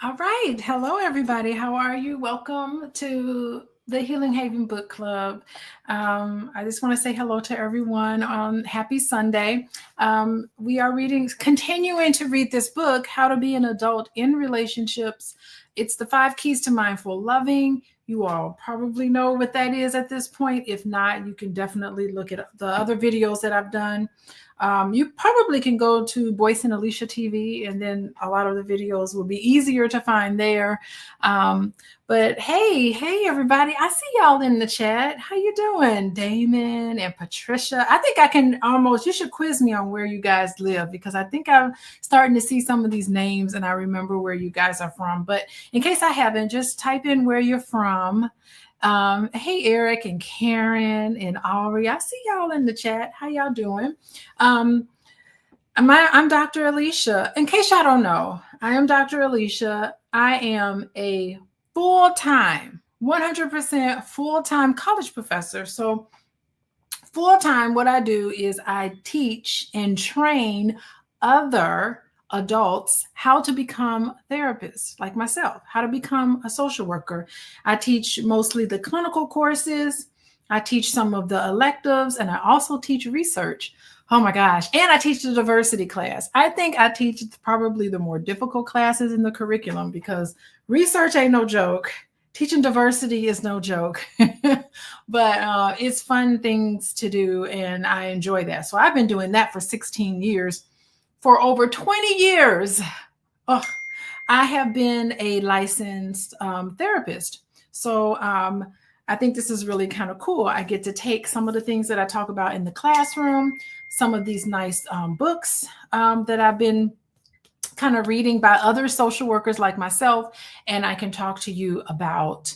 All right. Hello, everybody. How are you? Welcome to the Healing Haven Book Club. I just want to say hello to everyone on Happy Sunday. We are continuing to read this book, How to Be an Adult in Relationships. It's the 5 Keys to Mindful Loving. You all probably know what that is at this point. If not, you can definitely look at the other videos that I've done. You probably can go to Boyce and Alicia TV, and then a lot of the videos will be easier to find there. But hey, everybody! I see y'all in the chat. How you doing, Damon and Patricia? I think I can almost. You should quiz me on where you guys live because I think I'm starting to see some of these names, and I remember where you guys are from. But in case I haven't, just type in where you're from. Hey, Eric and Karen and Ari. I see y'all in the chat. How y'all doing? I'm Dr. Alicia. In case y'all don't know, I am Dr. Alicia. I am a full-time, 100% full-time college professor. So full-time, what I do is I teach and train other adults how to become therapists like myself, how to become a social worker. I teach mostly the clinical courses. I teach some of the electives, and I also teach research. Oh my gosh. And I teach the diversity class. I think I teach probably the more difficult classes in the curriculum because research ain't no joke. Teaching diversity is no joke, but it's fun things to do, and I enjoy that. So I've been doing that for 16 years. For over 20 years, I have been a licensed therapist. So I think this is really kind of cool. I get to take some of the things that I talk about in the classroom, some of these nice books that I've been kind of reading by other social workers like myself, and I can talk to you about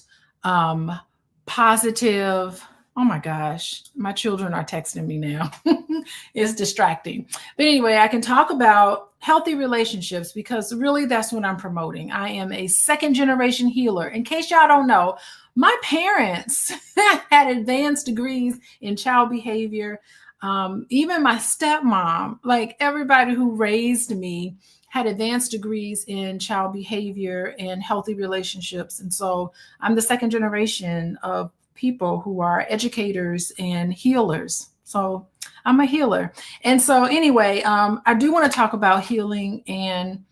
positive. Oh my gosh, my children are texting me now. It's distracting. But anyway, I can talk about healthy relationships because really that's what I'm promoting. I am a second generation healer. In case y'all don't know, my parents had advanced degrees in child behavior. Even my stepmom, like everybody who raised me, had advanced degrees in child behavior and healthy relationships. And so I'm the second generation of people who are educators and healers. So I'm a healer. And so anyway, I do want to talk about healing and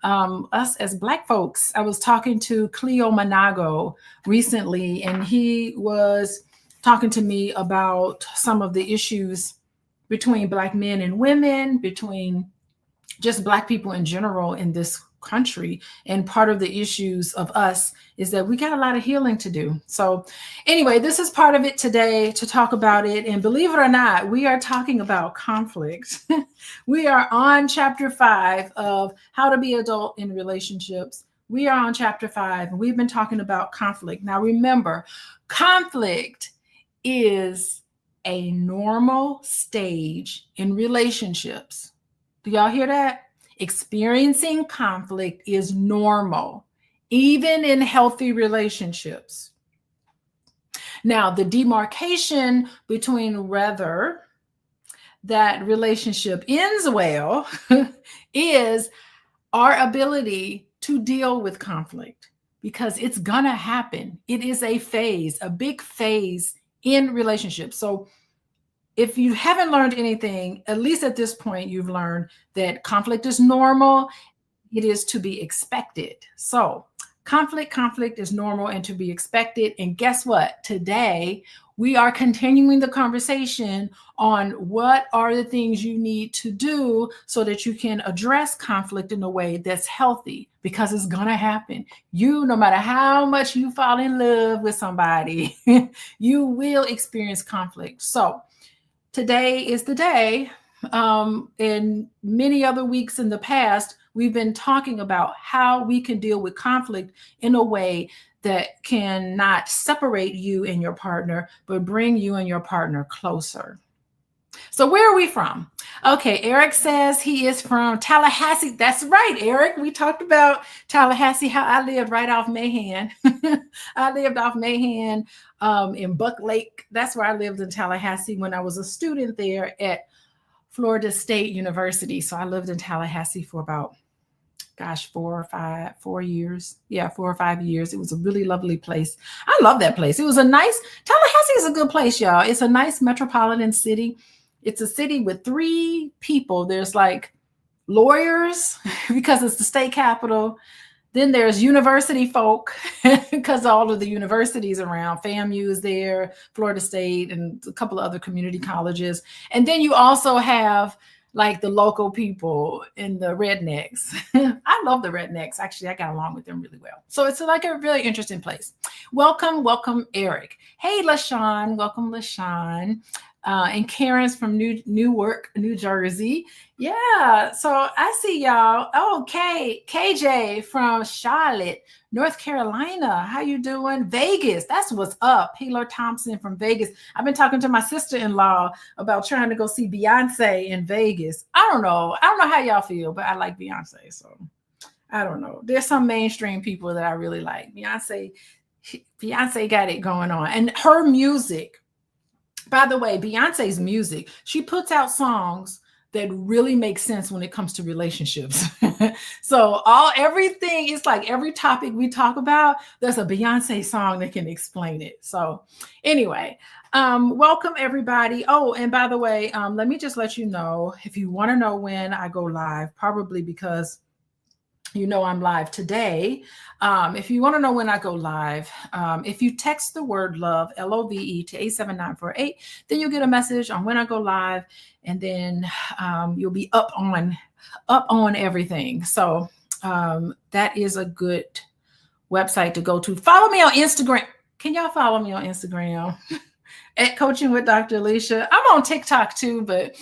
us as Black folks. I was talking to Cleo Manago recently, and he was talking to me about some of the issues between Black men and women, between just Black people in general in this country. And part of the issues of us is that we got a lot of healing to do. So anyway, this is part of it today to talk about it. And believe it or not, we are talking about conflict. We are on chapter 5 of How to Be Adult in Relationships. We are on chapter 5, and we've been talking about conflict. Now remember, conflict is a normal stage in relationships. Do y'all hear that? Experiencing conflict is normal, even in healthy relationships. Now, the demarcation between whether that relationship ends well is our ability to deal with conflict, because it's gonna happen. It is a phase, a big phase in relationships. So if you haven't learned anything, at least at this point, you've learned that conflict is normal. It is to be expected. So conflict is normal and to be expected. And guess what? Today, we are continuing the conversation on what are the things you need to do so that you can address conflict in a way that's healthy, because it's going to happen. No matter how much you fall in love with somebody, you will experience conflict. So today is the day. In many other weeks in the past, we've been talking about how we can deal with conflict in a way that can not separate you and your partner, but bring you and your partner closer. So where are we from? Okay, Eric says he is from Tallahassee. That's right, Eric. We talked about Tallahassee, how I lived right off Mahan. I lived off Mahan in Buck Lake. That's where I lived in Tallahassee when I was a student there at Florida State University. So I lived in Tallahassee for about gosh, 4 or 5 years. Yeah, 4 or 5 years. It was a really lovely place. I love that place. It was a nice, Tallahassee is a good place, y'all. It's a nice metropolitan city. It's a city with 3 people. There's like lawyers because it's the state capital. Then there's university folk because all of the universities around. FAMU is there, Florida State, and a couple of other community colleges. And then you also have like the local people and the rednecks. I love the rednecks. Actually, I got along with them really well. So it's like a really interesting place. Welcome, Eric. Hey, LaShawn. Welcome, LaShawn. And Karen's from Newark, New Jersey. Yeah, so I see y'all. Oh, KJ from Charlotte, North Carolina. How you doing? Vegas, that's what's up. Taylor Thompson from Vegas. I've been talking to my sister-in-law about trying to go see Beyonce in Vegas. I don't know how y'all feel, but I like Beyonce, so I don't know. There's some mainstream people that I really like. Beyonce got it going on, and her music. By the way, Beyonce's music, she puts out songs that really make sense when it comes to relationships. So everything, it's like every topic we talk about, there's a Beyonce song that can explain it. So anyway, welcome everybody. Oh, and by the way, let me just let you know, if you want to know when I go live, probably because you know I'm live today. If you want to know when I go live, if you text the word love, LOVE, to 87948, then you'll get a message on when I go live, and then you'll be up on everything. So that is a good website to go to. Follow me on Instagram. Can y'all follow me on Instagram? At Coaching with Dr. Alicia. I'm on TikTok too, but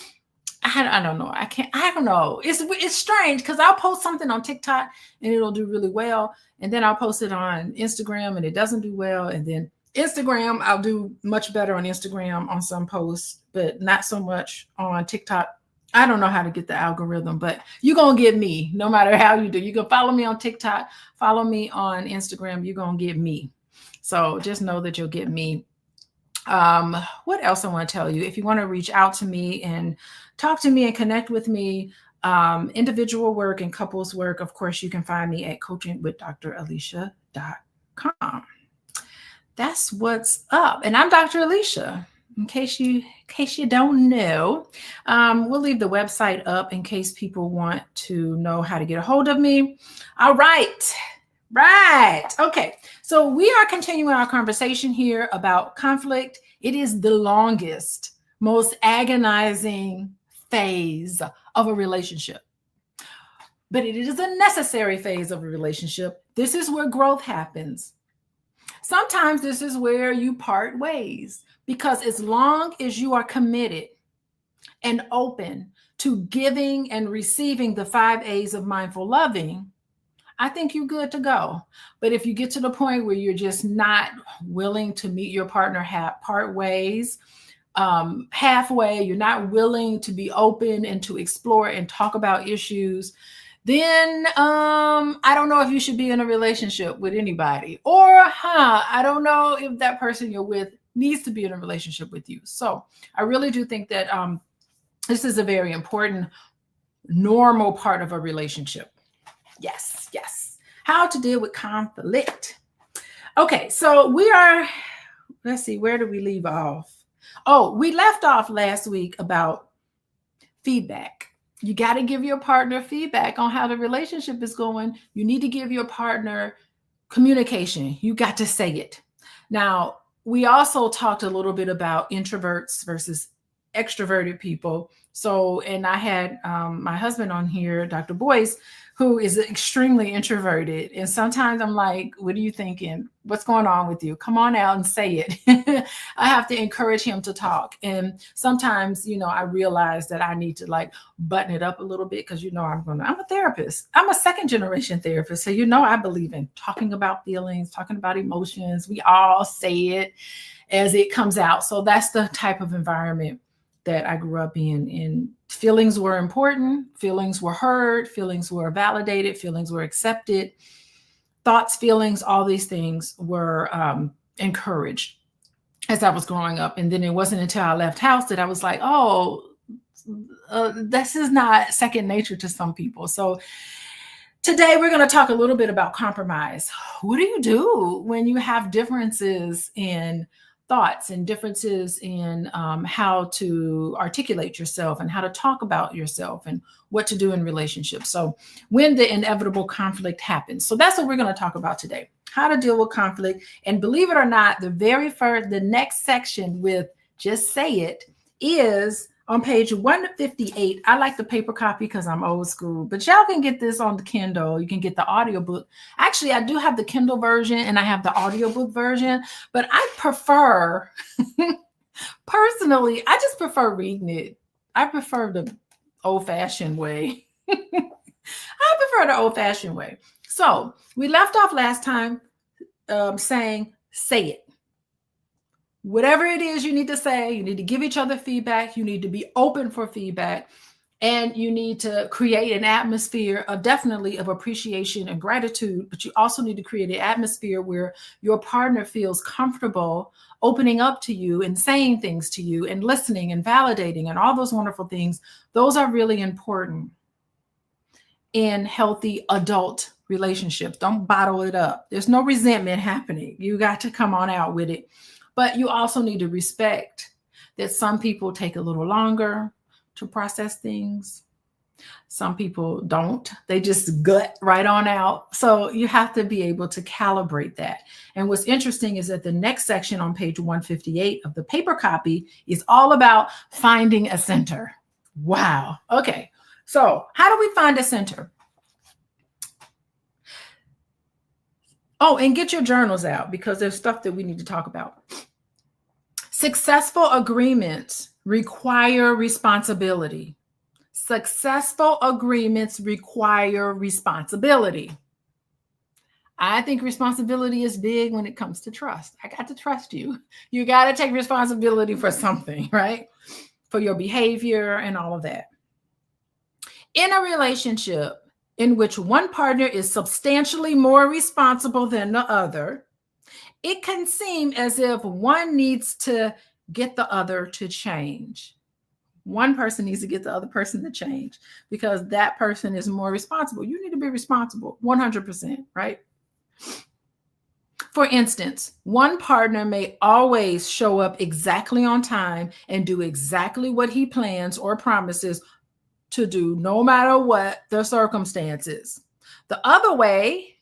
I don't know. I don't know. It's strange because I'll post something on TikTok and it'll do really well. And then I'll post it on Instagram and it doesn't do well. And then Instagram, I'll do much better on Instagram on some posts, but not so much on TikTok. I don't know how to get the algorithm, but you're going to get me no matter how you do. You can follow me on TikTok, follow me on Instagram. You're going to get me. So just know that you'll get me. What else I want to tell you? If you want to reach out to me and talk to me and connect with me, individual work and couples work, of course, you can find me at coachingwithdralicia.com. That's what's up. And I'm Dr. Alicia, in case you don't know. We'll leave the website up in case people want to know how to get a hold of me. All right. Okay. So we are continuing our conversation here about conflict. It is the longest, most agonizing phase of a relationship. But it is a necessary phase of a relationship. This is where growth happens. Sometimes this is where you part ways, because as long as you are committed and open to giving and receiving the 5 A's of mindful loving, I think you're good to go. But if you get to the point where you're just not willing to meet your partner part ways, halfway, you're not willing to be open and to explore and talk about issues, then I don't know if you should be in a relationship with anybody. Or I don't know if that person you're with needs to be in a relationship with you. So I really do think that this is a very important, normal part of a relationship. Yes. How to deal with conflict. Okay, so let's see, where did we leave off? Oh, we left off last week about feedback. You got to give your partner feedback on how the relationship is going. You need to give your partner communication. You got to say it. Now, we also talked a little bit about introverts versus extroverted people. So, and I had my husband on here, Dr. Boyce, who is extremely introverted. And sometimes I'm like, what are you thinking? What's going on with you? Come on out and say it. I have to encourage him to talk. And sometimes, I realize that I need to like button it up a little bit because, I'm a therapist. I'm a second generation therapist. So, I believe in talking about feelings, talking about emotions. We all say it as it comes out. So that's the type of environment that I grew up in. And feelings were important, feelings were heard, feelings were validated, feelings were accepted, thoughts, feelings, all these things were encouraged as I was growing up. And then it wasn't until I left house that I was like, this is not second nature to some people. So Today, we're going to talk a little bit about compromise. What do you do when you have differences in thoughts and differences in how to articulate yourself and how to talk about yourself and what to do in relationships? So when the inevitable conflict happens. So that's what we're going to talk about today, how to deal with conflict. And believe it or not, the next section with Just Say It is on page 158. I like the paper copy because I'm old school, but y'all can get this on the Kindle. You can get the audiobook. Actually, I do have the Kindle version and I have the audiobook version, but I prefer, personally, I just prefer reading it. I prefer the old-fashioned way. I prefer the old-fashioned way. So we left off last time saying, say it. Whatever it is you need to say, you need to give each other feedback. You need to be open for feedback. And you need to create an atmosphere of definitely of appreciation and gratitude. But you also need to create an atmosphere where your partner feels comfortable opening up to you and saying things to you and listening and validating and all those wonderful things. Those are really important in healthy adult relationships. Don't bottle it up. There's no resentment happening. You got to come on out with it. But you also need to respect that some people take a little longer to process things. Some people don't. They just gut right on out. So you have to be able to calibrate that. And what's interesting is that the next section on page 158 of the paper copy is all about finding a center. Wow. Okay. So how do we find a center? Oh, and get your journals out because there's stuff that we need to talk about. Successful agreements require responsibility. Successful agreements require responsibility. I think responsibility is big when it comes to trust. I got to trust you. You got to take responsibility for something, right? For your behavior and all of that. In a relationship in which one partner is substantially more responsible than the other, it can seem as if one needs to get the other to change. One person needs to get the other person to change because that person is more responsible. You need to be responsible 100%, right? For instance, one partner may always show up exactly on time and do exactly what he plans or promises to do, no matter what the circumstances. The other way,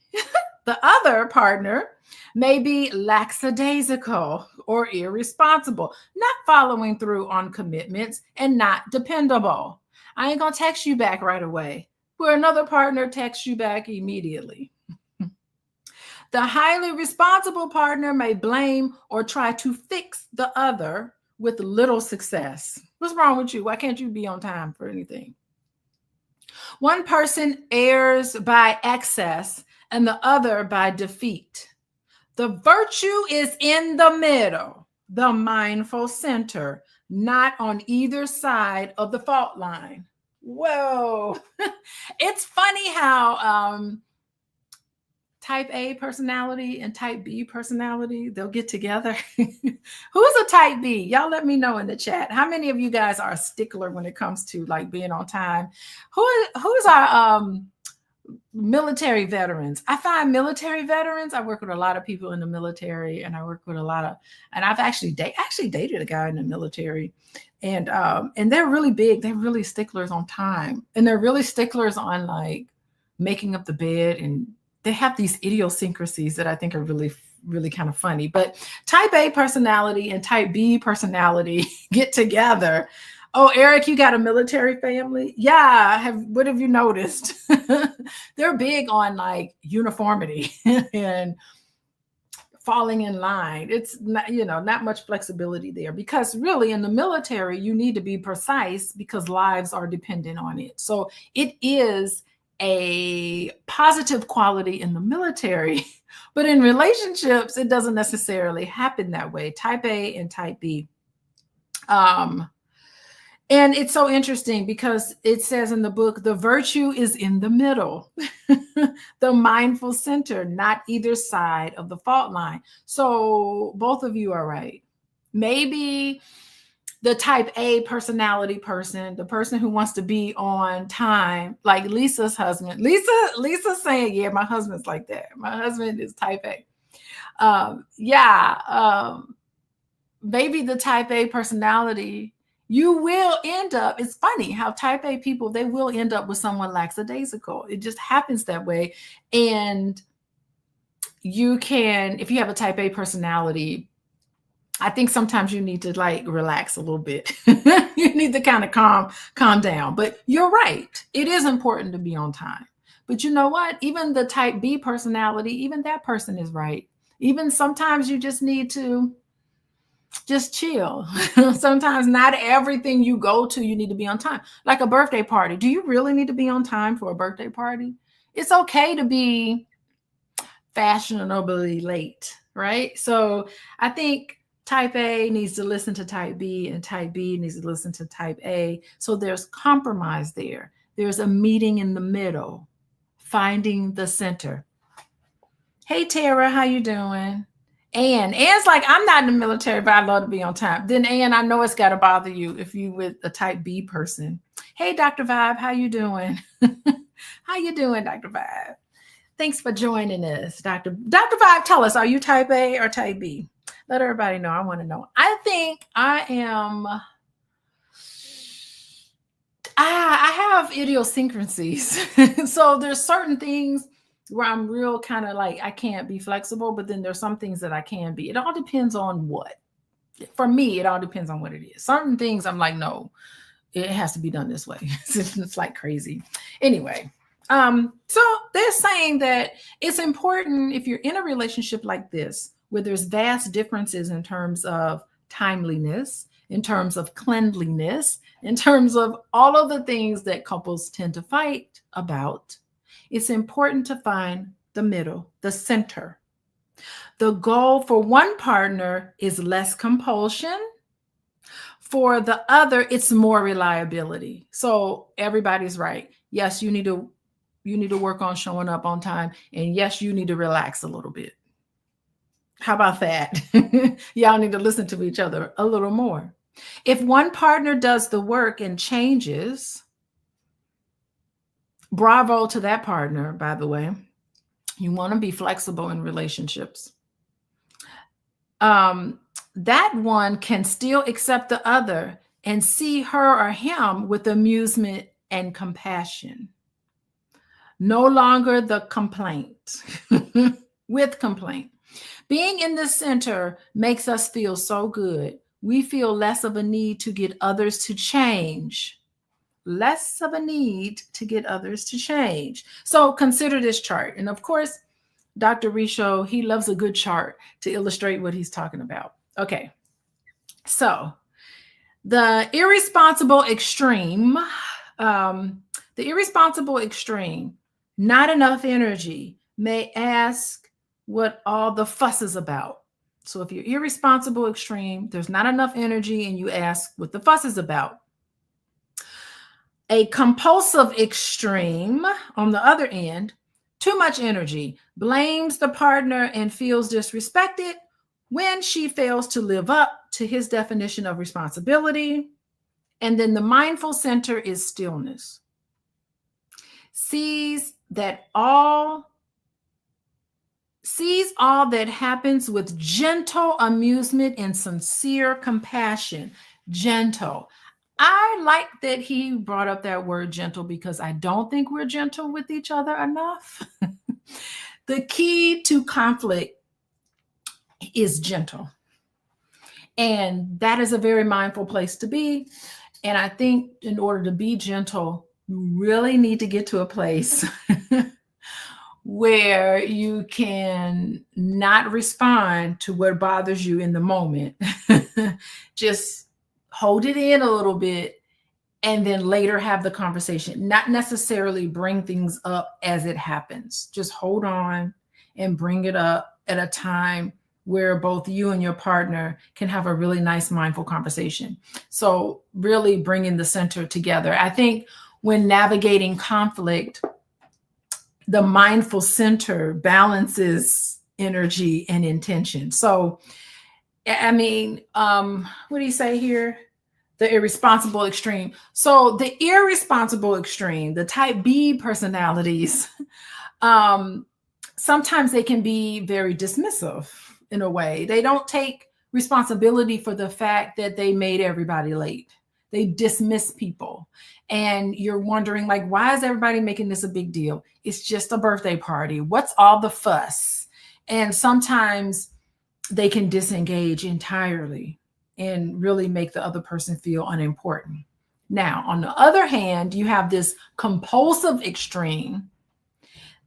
the other partner may be lackadaisical or irresponsible, not following through on commitments and not dependable. I ain't gonna text you back right away, where another partner texts you back immediately. The highly responsible partner may blame or try to fix the other with little success. What's wrong with you? Why can't you be on time for anything? One person errs by excess and the other by defeat. The virtue is in the middle, the mindful center, not on either side of the fault line. Whoa. It's funny how type A personality and type B personality, they'll get together. Who's a type B? Y'all let me know in the chat. How many of you guys are a stickler when it comes to like being on time? Who's our military veterans? I find military veterans, I work with a lot of people in the military, and I work with a lot of, and I've actually dated a guy in the military, and they're really big. They're really sticklers on time, and they're really sticklers on like making up the bed, and they have these idiosyncrasies that I think are really, really kind of funny. But type A personality and type B personality get together. Oh, Eric, you got a military family? Yeah. What have you noticed? They're big on like uniformity and falling in line. It's not, not much flexibility there, because really in the military, you need to be precise because lives are dependent on it. So it is a positive quality in the military, but in relationships, it doesn't necessarily happen that way. Type A and type B. And it's so interesting because it says in the book, the virtue is in the middle, the mindful center, not either side of the fault line. So both of you are right. Maybe The type A personality person, the person who wants to be on time, like Lisa's husband. Lisa's saying, yeah, my husband's like that. My husband is type A. Maybe the type A personality, you will end up, it's funny how type A people, they will end up with someone lackadaisical. It just happens that way. And you can, if you have a type A personality, I think sometimes you need to like relax a little bit. You need to kind of calm down. But you're right. It is important to be on time. But you know what? Even the type B personality, even that person is right. Even sometimes you just need to just chill. Sometimes not everything you go to, you need to be on time. Like a birthday party. Do you really need to be on time for a birthday party? It's okay to be fashionably late, right? So I think type A needs to listen to type B and type B needs to listen to type A. So there's compromise there. There's a meeting in the middle, finding the center. Hey, Tara, how you doing? Ann's like, I'm not in the military, but I love to be on time. Then Ann, I know it's got to bother you if you with a type B person. Hey, Dr. Vibe, how you doing? How you doing, Dr. Vibe? Thanks for joining us, Dr. Vibe. Tell us, are you type A or type B? Let everybody know. I want to know. I think I am. I have idiosyncrasies. So there's certain things where I'm real kind of like, I can't be flexible, but then there's some things that I can be. It all depends on what. For me, it all depends on what it is. Certain things I'm like, no, it has to be done this way. It's like crazy. Anyway. So they're saying that it's important if you're in a relationship like this, where there's vast differences in terms of timeliness, in terms of cleanliness, in terms of all of the things that couples tend to fight about, it's important to find the middle, the center. The goal for one partner is less compulsion. For the other, it's more reliability. So everybody's right. Yes, you need to work on showing up on time. And yes, you need to relax a little bit. How about that? Y'all need to listen to each other a little more. If one partner does the work and changes, bravo to that partner, by the way. You want to be flexible in relationships. That one can still accept the other and see her or him with amusement and compassion. No longer the complaint, with complaint. Being in the center makes us feel so good. We feel less of a need to get others to change. Less of a need to get others to change. So consider this chart. And of course, Dr. Richo, he loves a good chart to illustrate what he's talking about. Okay. So the irresponsible extreme, not enough energy, may ask what all the fuss is about. So if you're irresponsible extreme, there's not enough energy and you ask what the fuss is about. A compulsive extreme, on the other end, too much energy, blames the partner and feels disrespected when she fails to live up to his definition of responsibility. And then the mindful center is stillness. Sees all that happens with gentle amusement and sincere compassion. Gentle. I like that he brought up that word gentle because I don't think we're gentle with each other enough. The key to conflict is gentle. And that is a very mindful place to be. And I think in order to be gentle, you really need to get to a place where you can not respond to what bothers you in the moment. Just hold it in a little bit and then later have the conversation, not necessarily bring things up as it happens. Just hold on and bring it up at a time where both you and your partner can have a really nice, mindful conversation. So really bringing the center together. I think when navigating conflict, the mindful center balances energy and intention. So, I mean, what do you say here? The irresponsible extreme. So the irresponsible extreme, the type B personalities, sometimes they can be very dismissive in a way. They don't take responsibility for the fact that they made everybody late. They dismiss people. And you're wondering, like, why is everybody making this a big deal? It's just a birthday party. What's all the fuss? And sometimes they can disengage entirely and really make the other person feel unimportant. Now, on the other hand, you have this compulsive extreme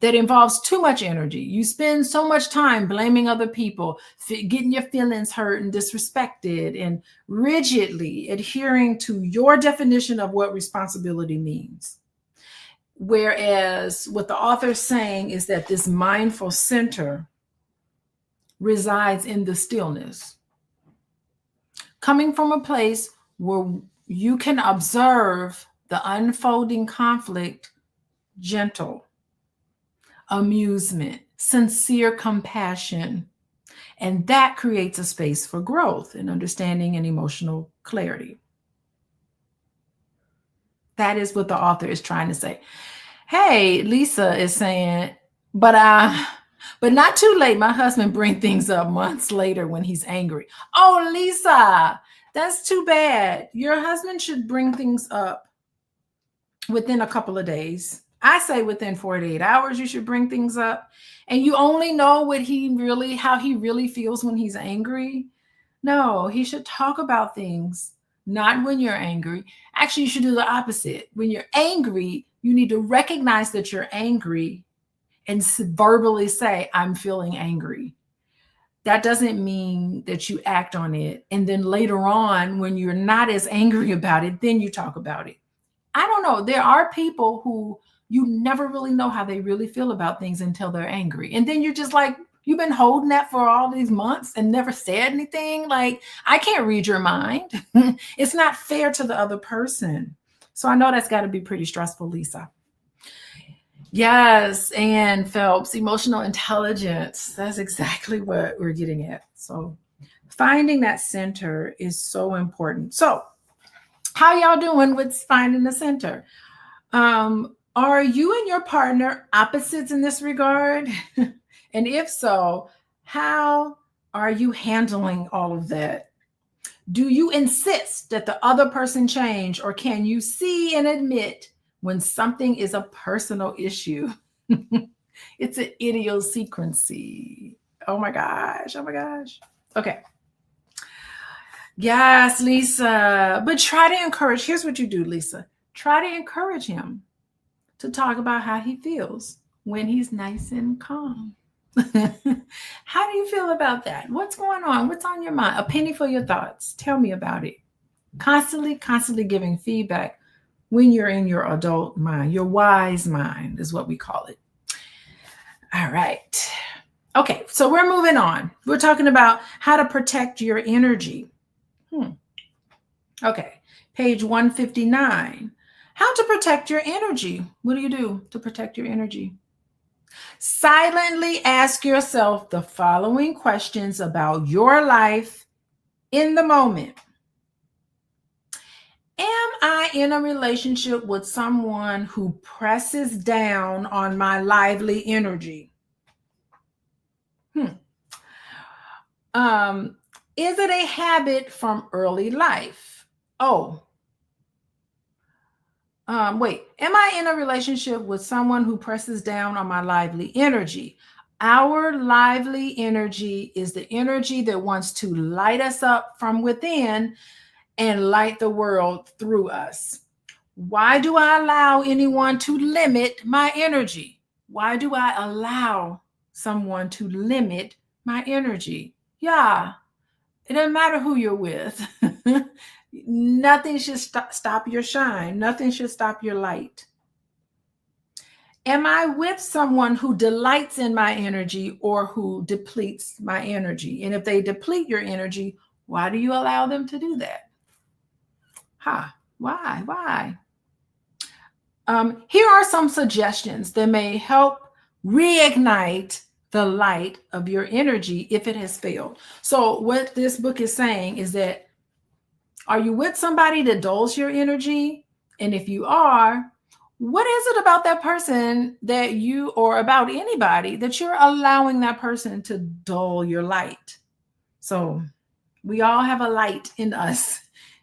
that involves too much energy. You spend so much time blaming other people, getting your feelings hurt and disrespected, and rigidly adhering to your definition of what responsibility means. Whereas what the author's saying is that this mindful center resides in the stillness, coming from a place where you can observe the unfolding conflict, gentle, amusement, sincere compassion. And that creates a space for growth and understanding and emotional clarity. That is what the author is trying to say. Hey, Lisa is saying, but not too late. My husband brings things up months later when he's angry. Oh, Lisa, that's too bad. Your husband should bring things up within a couple of days. I say within 48 hours, you should bring things up. And you only know how he really feels when he's angry. No, he should talk about things, not when you're angry. Actually, you should do the opposite. When you're angry, you need to recognize that you're angry and verbally say, I'm feeling angry. That doesn't mean that you act on it. And then later on, when you're not as angry about it, then you talk about it. I don't know. There are people who you never really know how they really feel about things until they're angry. And then you're just like, you've been holding that for all these months and never said anything. Like, I can't read your mind. It's not fair to the other person. So I know that's got to be pretty stressful, Lisa. Yes, and Phelps, emotional intelligence. That's exactly what we're getting at. So finding that center is so important. So how y'all doing with finding the center? Are you and your partner opposites in this regard? And if so, how are you handling all of that? Do you insist that the other person change, or can you see and admit when something is a personal issue? It's an idiosyncrasy. Oh my gosh. Okay. Yes, Lisa. But try to encourage. Here's what you do, Lisa. Try to encourage him to talk about how he feels when he's nice and calm. How do you feel about that? What's going on? What's on your mind? A penny for your thoughts. Tell me about it. Constantly giving feedback when you're in your adult mind. Your wise mind is what we call it. All right. Okay, so we're moving on. We're talking about how to protect your energy. Okay, page 159. How to protect your energy. What do you do to protect your energy? Silently ask yourself the following questions about your life in the moment. Am I in a relationship with someone who presses down on my lively energy? Is it a habit from early life? Am I in a relationship with someone who presses down on my lively energy? Our lively energy is the energy that wants to light us up from within and light the world through us. Why do I allow anyone to limit my energy? Why do I allow someone to limit my energy? Yeah, it doesn't matter who you're with. Nothing should stop your shine. Nothing should stop your light. Am I with someone who delights in my energy or who depletes my energy? And if they deplete your energy, why do you allow them to do that? Why? Here are some suggestions that may help reignite the light of your energy if it has failed. So what this book is saying is that Are you with somebody that dulls your energy? And if you are, what is it about that person that you, or about anybody, that you're allowing that person to dull your light? So we all have a light in us.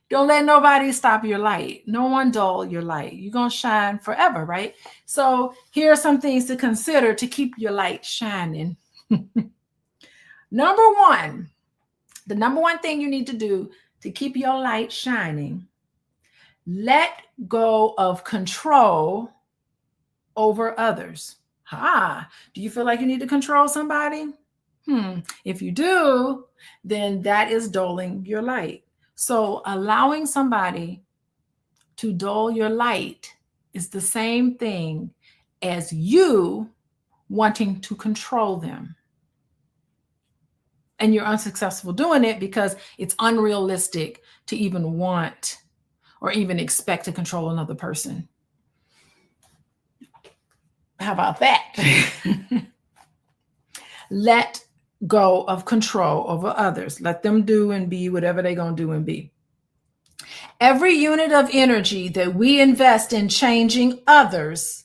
Don't let nobody stop your light. No one dull your light. You're going to shine forever, right? So here are some things to consider to keep your light shining. Number one, the number one thing you need to do to keep your light shining, let go of control over others. Do you feel like you need to control somebody? If you do, then that is dulling your light. So allowing somebody to dull your light is the same thing as you wanting to control them. And you're unsuccessful doing it because it's unrealistic to even want or even expect to control another person. How about that? Let go of control over others. Let them do and be whatever they're going to do and be. Every unit of energy that we invest in changing others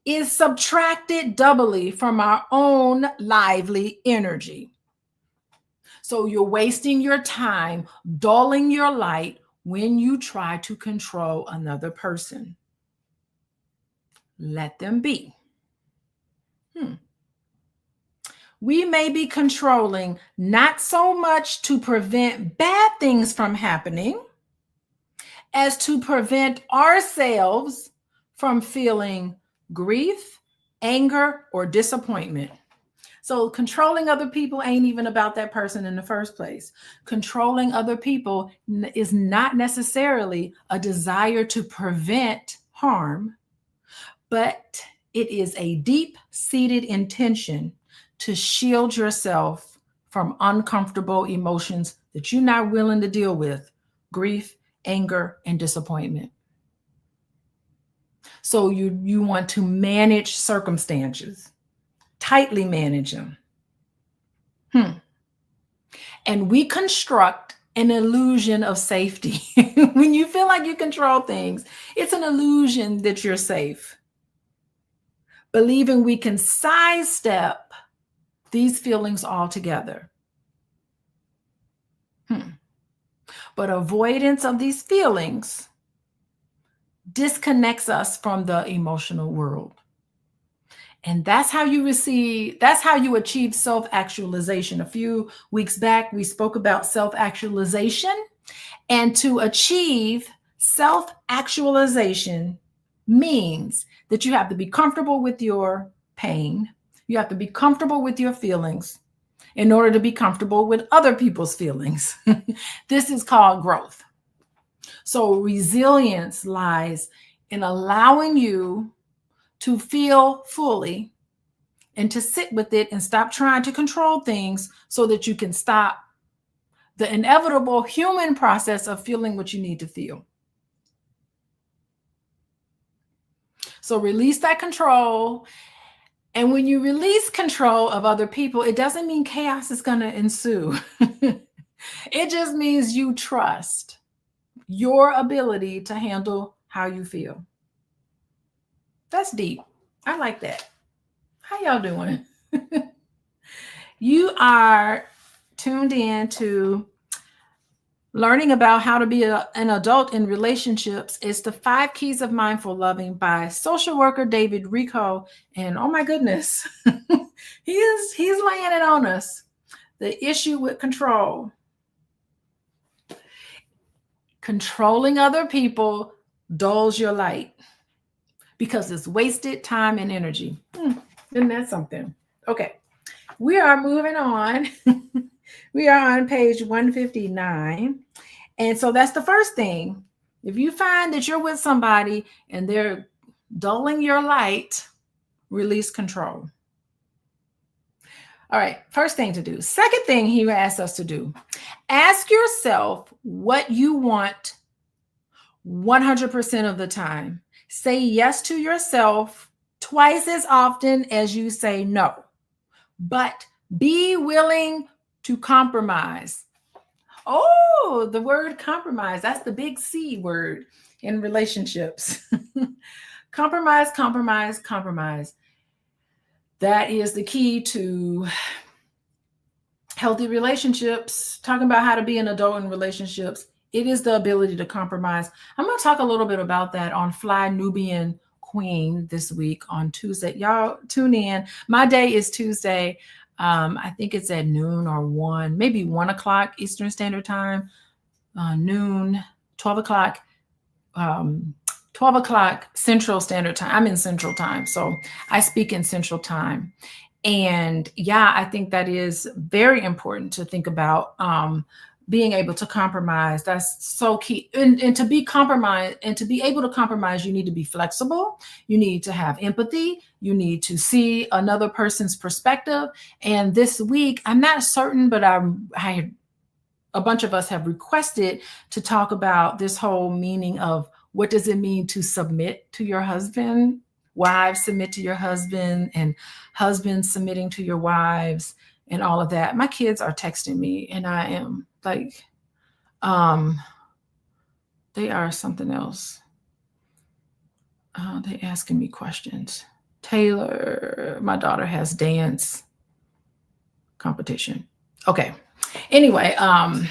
is subtracted doubly from our own lively energy. So you're wasting your time, dulling your light when you try to control another person. Let them be. We may be controlling not so much to prevent bad things from happening as to prevent ourselves from feeling grief, anger, or disappointment. So controlling other people ain't even about that person in the first place. Controlling other people is not necessarily a desire to prevent harm, but it is a deep-seated intention to shield yourself from uncomfortable emotions that you're not willing to deal with: grief, anger, and disappointment. So you want to manage circumstances, tightly manage them. And we construct an illusion of safety. When you feel like you control things, it's an illusion that you're safe. Believing we can sidestep these feelings altogether. But avoidance of these feelings disconnects us from the emotional world. And that's how you achieve self-actualization. A few weeks back, we spoke about self-actualization. And to achieve self-actualization means that you have to be comfortable with your pain. You have to be comfortable with your feelings in order to be comfortable with other people's feelings. This is called growth. So resilience lies in allowing you to feel fully and to sit with it and stop trying to control things so that you can stop the inevitable human process of feeling what you need to feel. So release that control. And when you release control of other people, it doesn't mean chaos is going to ensue. It just means you trust your ability to handle how you feel. That's deep. I like that. How y'all doing? You are tuned in to learning about how to be an adult in relationships. It's the 5 Keys of Mindful Loving by social worker David Richo. And oh my goodness, he's laying it on us. The issue with control. Controlling other people dulls your light because it's wasted time and energy. Isn't that something? Okay, we are moving on. We are on page 159. And so that's the first thing. If you find that you're with somebody and they're dulling your light, release control. All right, first thing to do. Second thing he asks us to do, ask yourself what you want 100% of the time. Say yes to yourself twice as often as you say no, but be willing to compromise. Oh, the word compromise. That's the big C word in relationships. Compromise, compromise, compromise. That is the key to healthy relationships. Talking about how to be an adult in relationships. It is the ability to compromise. I'm going to talk a little bit about that on Fly Nubian Queen this week on Tuesday. Y'all tune in. My day is Tuesday. I think it's at noon or 1, maybe 1 o'clock Eastern Standard Time, noon, 12 o'clock, 12 o'clock Central Standard Time. I'm in Central Time, so I speak in Central Time. And yeah, I think that is very important to think about, being able to compromise. That's so key. And to be compromised and to be able to compromise, you need to be flexible. You need to have empathy. You need to see another person's perspective. And this week, I'm not certain, but a bunch of us have requested to talk about this whole meaning of what does it mean to submit to your husband? Wives submit to your husband, and husbands submitting to your wives, and all of that. My kids are texting me, and I am like, they are something else. They asking me questions. Taylor, my daughter, has dance competition. Okay. Anyway, and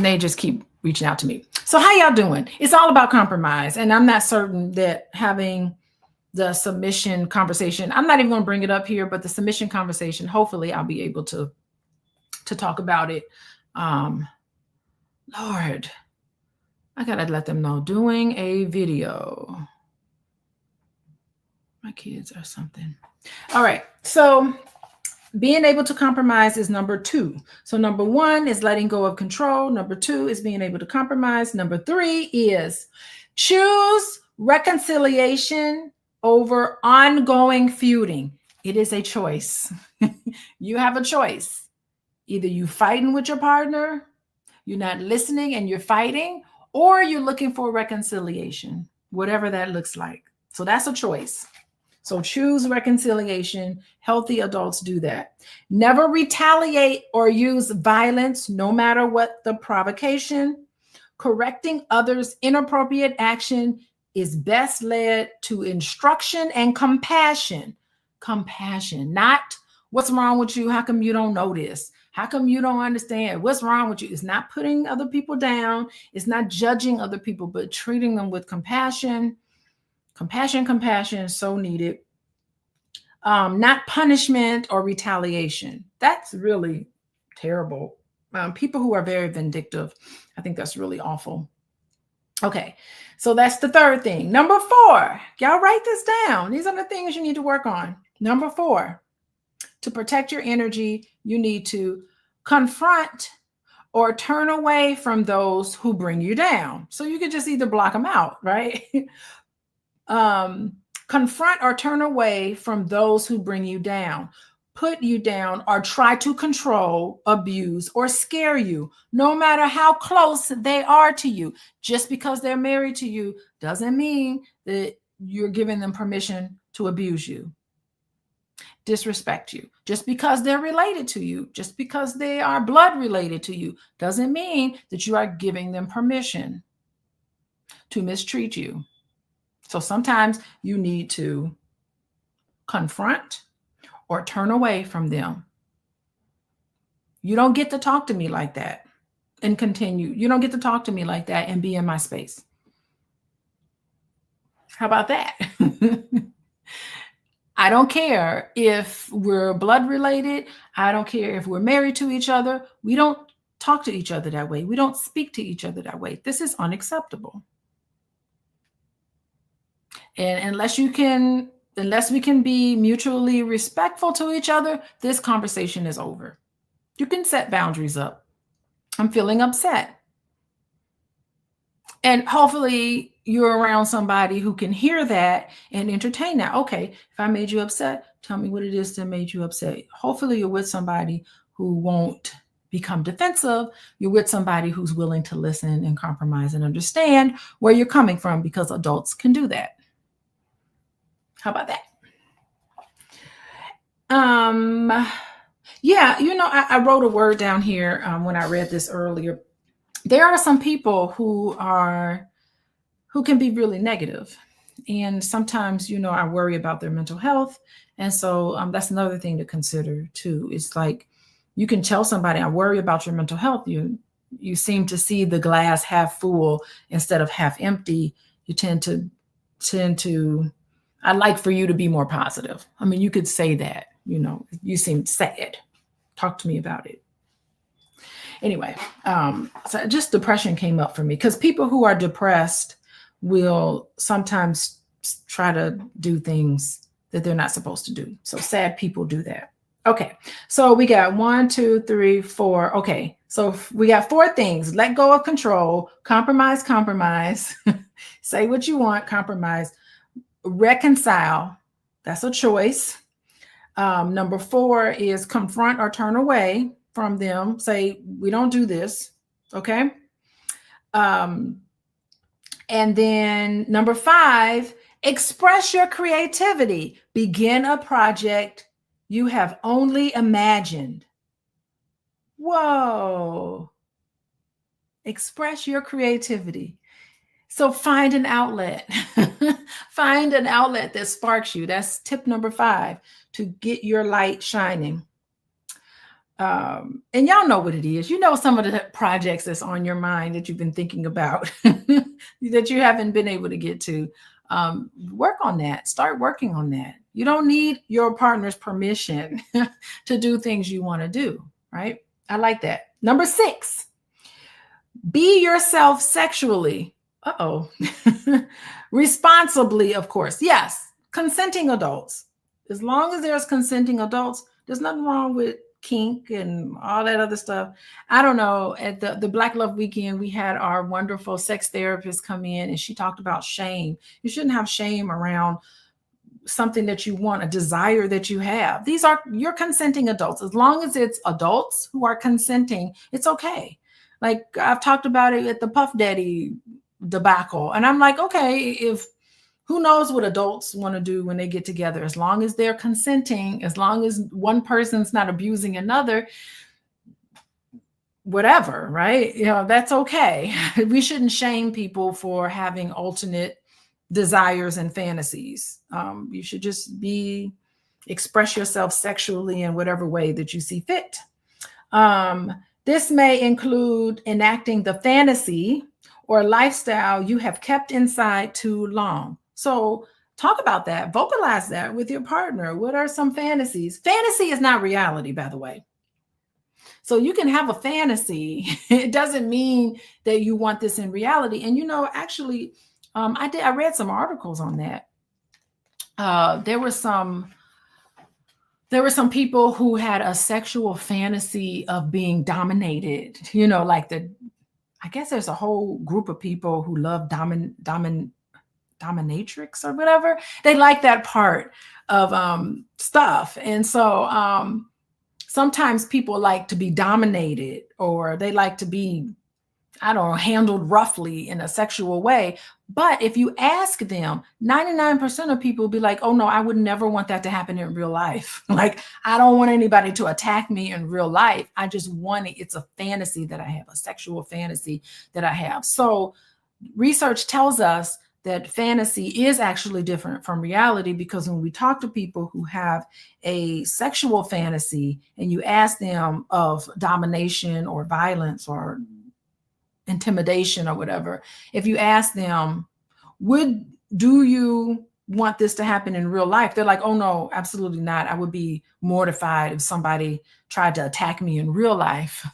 they just keep reaching out to me. So how y'all doing? It's all about compromise. And I'm not certain that having the submission conversation, I'm not even going to bring it up here, but the submission conversation, hopefully I'll be able to talk about it. Lord, I got to let them know. Doing a video. My kids are something. All right. So being able to compromise is number 2. So number 1 is letting go of control. Number 2 is being able to compromise. Number 3 is choose reconciliation over ongoing feuding. It is a choice. You have a choice. Either you fighting with your partner, you're not listening and you're fighting, or you're looking for reconciliation, whatever that looks like. So that's a choice. So choose reconciliation. Healthy adults do that. Never retaliate or use violence, no matter what the provocation. Correcting others' inappropriate action is best led to instruction and compassion. Compassion, not what's wrong with you? How come you don't know this? How come you don't understand? What's wrong with you? It's not putting other people down. It's not judging other people, but treating them with compassion. Compassion is so needed. Not punishment or retaliation. That's really terrible. People who are very vindictive, I think that's really awful. Okay, so that's the third thing. Number 4, y'all write this down. These are the things you need to work on. Number 4, to protect your energy, you need to confront or turn away from those who bring you down. So you could just either block them out, right? Confront or turn away from those who bring you down, put you down, or try to control, abuse, or scare you, no matter how close they are to you. Just because they're married to you doesn't mean that you're giving them permission to abuse you, disrespect you. Just because they're related to you, just because they are blood related to you, doesn't mean that you are giving them permission to mistreat you. So sometimes you need to confront or turn away from them. You don't get to talk to me like that and continue. You don't get to talk to me like that and be in my space. How about that? I don't care if we're blood related. I don't care if we're married to each other. We don't talk to each other that way. We don't speak to each other that way. This is unacceptable. And unless we can be mutually respectful to each other, this conversation is over. You can set boundaries up. I'm feeling upset. And hopefully you're around somebody who can hear that and entertain that. Okay, if I made you upset, tell me what it is that made you upset. Hopefully you're with somebody who won't become defensive. You're with somebody who's willing to listen and compromise and understand where you're coming from, because adults can do that. How about that? Yeah, I wrote a word down here when I read this earlier. there are some people who can be really negative. And sometimes, I worry about their mental health. And so that's another thing to consider too. It's like you can tell somebody, I worry about your mental health. You seem to see the glass half full instead of half empty. You tend to I'd like for you to be more positive. I mean, you could say that, you seem sad. Talk to me about it. Anyway, so just depression came up for me because people who are depressed will sometimes try to do things that they're not supposed to do. So sad people do that. Okay, so we got 1, 2, 3, 4. Okay, so we got 4 things: let go of control, compromise, say what you want, compromise, reconcile. That's a choice. Number 4 is confront or turn away from them. Say, we don't do this. Okay. And then number 5, express your creativity. Begin a project you have only imagined. Whoa. Express your creativity. So find an outlet. Find an outlet that sparks you. That's tip number 5, to get your light shining. And y'all know what it is. Some of the projects that's on your mind that you've been thinking about that you haven't been able to get to. Work on that. Start working on that. You don't need your partner's permission to do things you want to do, right? I like that. Number 6, be yourself sexually. Responsibly, of course. Yes, consenting adults. As long as there's consenting adults, there's nothing wrong with kink and all that other stuff. I don't know. At the Black Love Weekend, we had our wonderful sex therapist come in, and she talked about shame. You shouldn't have shame around something that you want, a desire that you have. You're consenting adults. As long as it's adults who are consenting, it's okay. Like I've talked about it at the Puff Daddy debacle. And I'm like, okay, who knows what adults want to do when they get together, as long as they're consenting, as long as one person's not abusing another, whatever, right? That's okay. We shouldn't shame people for having alternate desires and fantasies. You should just express yourself sexually in whatever way that you see fit. This may include enacting the fantasy or lifestyle you have kept inside too long. So talk about that, vocalize that with your partner. What are some fantasies? Fantasy is not reality, by the way. So you can have a fantasy. It doesn't mean that you want this in reality. And actually, I read some articles on that. There were some people who had a sexual fantasy of being dominated, I guess there's a whole group of people who love dominatrix or whatever. They like that part of stuff. And so sometimes people like to be dominated, or they like to be, handled roughly in a sexual way. But if you ask them, 99% of people will be like, oh no, I would never want that to happen in real life. Like, I don't want anybody to attack me in real life. I just want it. It's a fantasy that I have, a sexual fantasy that I have. So research tells us that fantasy is actually different from reality, because when we talk to people who have a sexual fantasy and you ask them of domination or violence or intimidation or whatever, if you ask them, do you want this to happen in real life? They're like, oh no, absolutely not. I would be mortified if somebody tried to attack me in real life.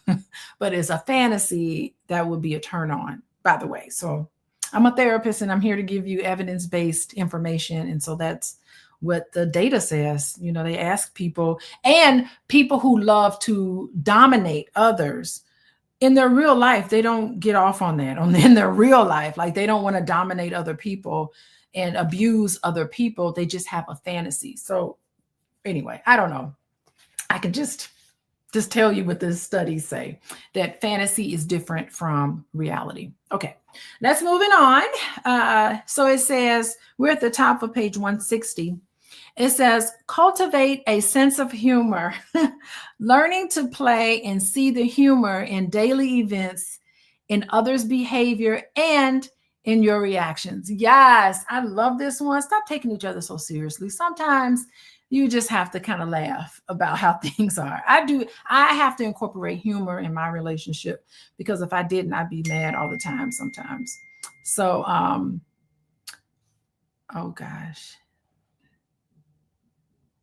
But as a fantasy, that would be a turn on, by the way. So I'm a therapist and I'm here to give you evidence-based information. And so that's what the data says. They ask people, and people who love to dominate others in their real life, they don't get off on that. In their real life, like, they don't want to dominate other people and abuse other people. They just have a fantasy. So anyway, I don't know. I can just tell you what the studies say, that fantasy is different from reality. Okay, let's move on. So it says, we're at the top of page 160. It says, cultivate a sense of humor. Learning to play and see the humor in daily events in others' behavior and in your reactions. Yes, I love this one. Stop taking each other so seriously. Sometimes you just have to kind of laugh about how things are. I have to incorporate humor in my relationship, because if I didn't, I'd be mad all the time sometimes. So, oh gosh.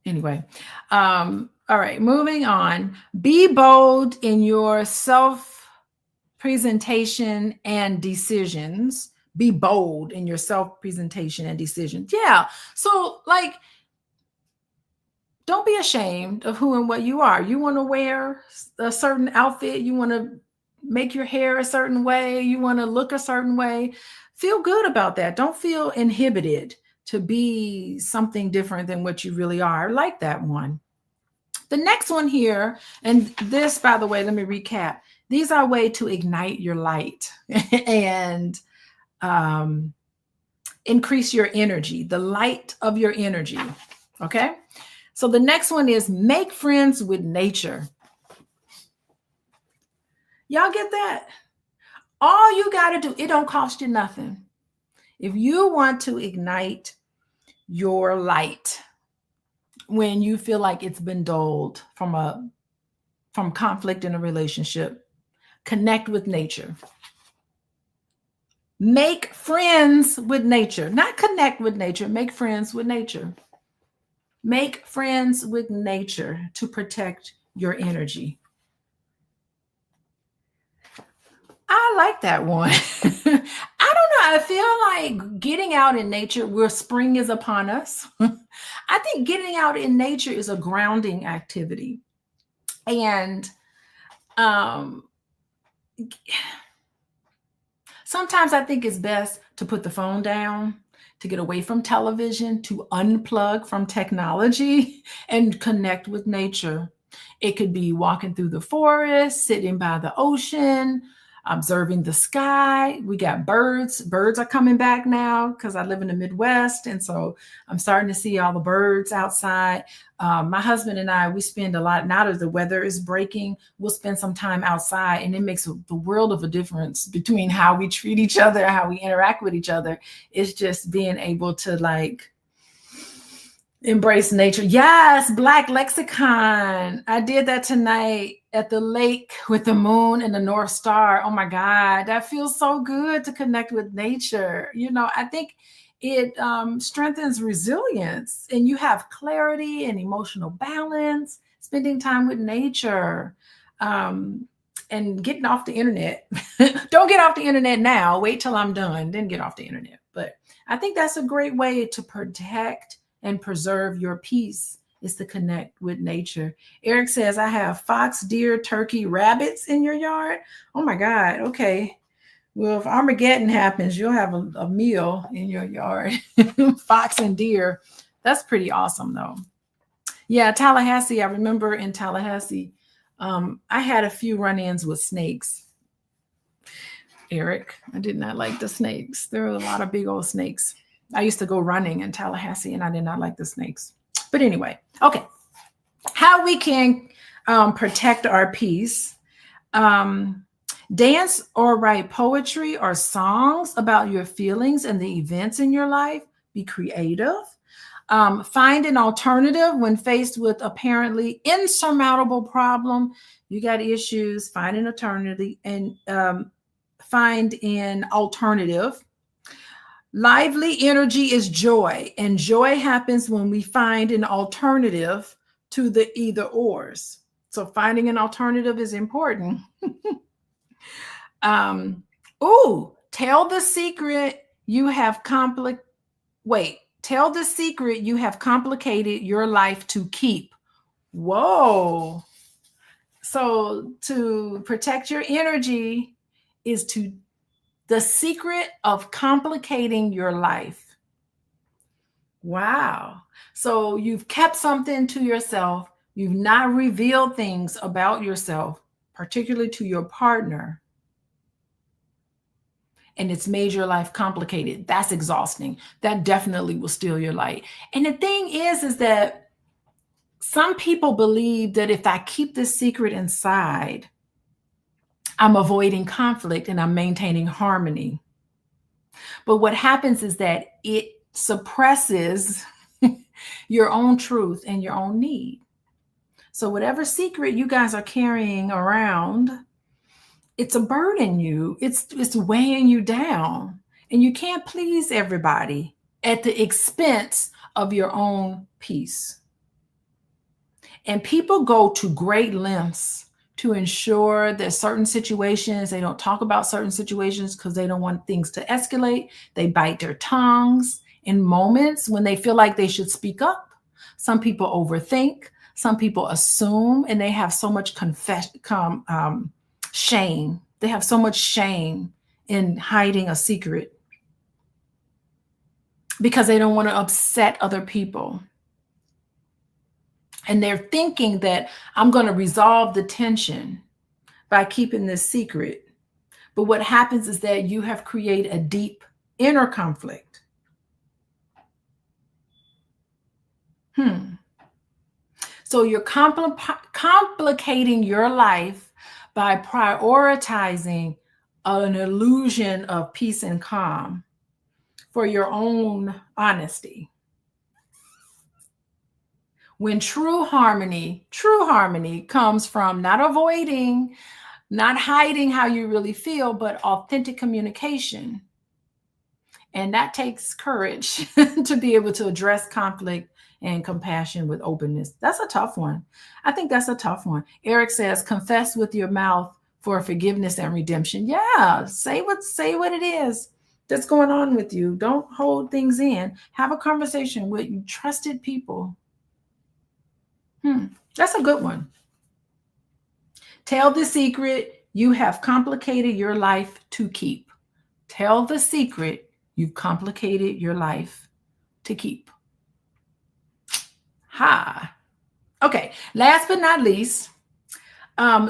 Anyway, all right, moving on. Be bold in your self presentation and decisions. Be bold in your self presentation and decisions. Yeah. So, like, don't be ashamed of who and what you are. You want to wear a certain outfit, you want to make your hair a certain way, you want to look a certain way. Feel good about that. Don't feel inhibited to be something different than what you really are. I like that one. The next one here, and this, by the way, let me recap. These are a way to ignite your light and increase your energy, the light of your energy. Okay. So the next one is make friends with nature. Y'all get that? All you got to do, it don't cost you nothing. If you want to ignite your light when you feel like it's been dulled from conflict in a relationship, connect with nature. Make friends with nature, not connect with nature, make friends with nature. Make friends with nature to protect your energy. I like that one. I don't know. I feel like getting out in nature where spring is upon us. I think getting out in nature is a grounding activity. And sometimes I think it's best to put the phone down, to get away from television, to unplug from technology and connect with nature. It could be walking through the forest, sitting by the ocean, observing the sky. We got birds. Birds are coming back now because I live in the Midwest. And so I'm starting to see all the birds outside. My husband and I, we spend a lot, now that the weather is breaking, we'll spend some time outside, and it makes the world of a difference between how we treat each other, how we interact with each other. It's just being able to like embrace nature. Yes, Black Lexicon. I did that tonight at the lake with the moon and the North Star. Oh my God, that feels so good to connect with nature. You know, I think it strengthens resilience, and you have clarity and emotional balance, spending time with nature, and getting off the internet. Don't get off the internet now. Wait till I'm done, then get off the internet. But I think that's a great way to protect and preserve your peace, is to connect with nature. Eric says, I have fox, deer, turkey, rabbits in your yard. Oh my God. Okay. Well, if Armageddon happens, you'll have a meal in your yard. Fox and deer. That's pretty awesome though. Yeah. Tallahassee. I remember in Tallahassee, I had a few run-ins with snakes. Eric, I did not like the snakes. There were a lot of big old snakes. I used to go running in Tallahassee, and I did not like the snakes. But anyway, okay. How we can protect our peace. Dance or write poetry or songs about your feelings and the events in your life. Be creative. Find an alternative when faced with apparently insurmountable problem. You got issues, find an alternative, and find an alternative. Lively energy is joy, and joy happens when we find an alternative to the either ors. So finding an alternative is important. Tell the secret you have tell the secret you have complicated your life to keep. Whoa. So to protect your energy is the secret of complicating your life. Wow. So you've kept something to yourself. You've not revealed things about yourself, particularly to your partner. And it's made your life complicated. That's exhausting. That definitely will steal your light. And the thing is that some people believe that if I keep this secret inside, I'm avoiding conflict and I'm maintaining harmony. But what happens is that it suppresses your own truth and your own need. So whatever secret you guys are carrying around, it's a burden you. It's weighing you down. And you can't please everybody at the expense of your own peace. And people go to great lengths to ensure that certain situations, they don't talk about certain situations because they don't want things to escalate. They bite their tongues in moments when they feel like they should speak up. Some people overthink. Some people assume, and they have so much shame. They have so much shame in hiding a secret because they don't want to upset other people. And they're thinking that I'm going to resolve the tension by keeping this secret. But what happens is that you have created a deep inner conflict. So you're complicating your life by prioritizing an illusion of peace and calm for your own honesty. When true harmony comes from not avoiding, not hiding how you really feel, but authentic communication. And that takes courage to be able to address conflict and compassion with openness. That's a tough one. I think that's a tough one. Eric says, confess with your mouth for forgiveness and redemption. Yeah, say what it is that's going on with you. Don't hold things in. Have a conversation with trusted people. That's a good one. Tell the secret you have complicated your life to keep. Tell the secret you've complicated your life to keep. Okay, last but not least,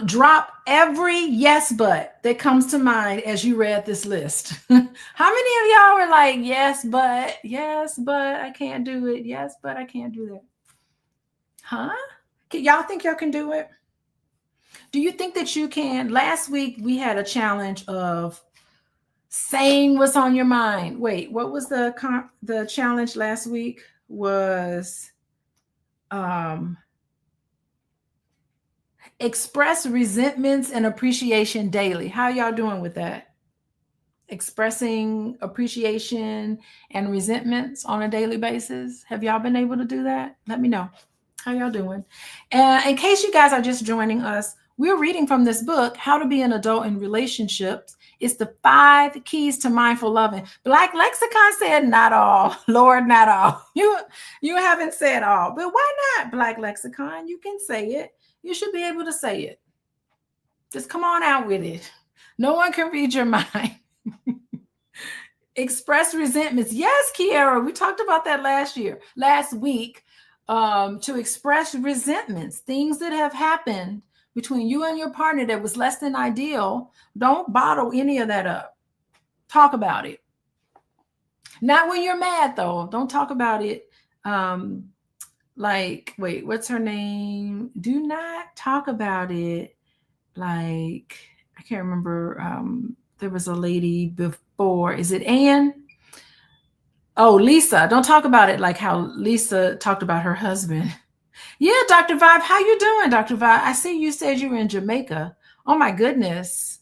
drop every yes but that comes to mind as you read this list. How many of y'all were like, yes, but I can't do it. Yes, but I can't do that. Y'all think y'all can do it? Do you think that you can? Last week, we had a challenge of saying what's on your mind. Wait, what was the challenge last week? Was express resentments and appreciation daily. How y'all doing with that? Expressing appreciation and resentments on a daily basis. Have y'all been able to do that? Let me know. How y'all doing? In case you guys are just joining us, we're reading from this book, How to Be an Adult in Relationships. It's the 5 keys to mindful loving. Black Lexicon said not all. Lord, not all. You haven't said all, but why not, Black Lexicon? You can say it. You should be able to say it. Just come on out with it. No one can read your mind. Express resentments. Yes, Kiara, we talked about that last week. To express resentments, things that have happened between you and your partner that was less than ideal. Don't bottle any of that up. Talk about it. Not when you're mad, though. Don't talk about it. Like, wait, what's her name? Do not talk about it. Like, I can't remember. There was a lady before. Is it Anne? Oh, Lisa. Don't talk about it like how Lisa talked about her husband. Yeah, Dr. Vibe. How you doing, Dr. Vibe? I see you said you were in Jamaica. Oh, my goodness.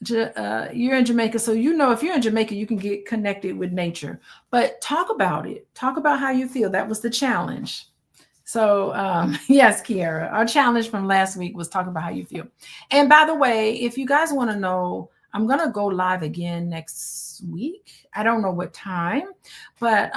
You're in Jamaica. So, if you're in Jamaica, you can get connected with nature. But talk about it. Talk about how you feel. That was the challenge. So, yes, Kiara, our challenge from last week was talk about how you feel. And by the way, if you guys want to know, I'm going to go live again next week. I don't know what time, but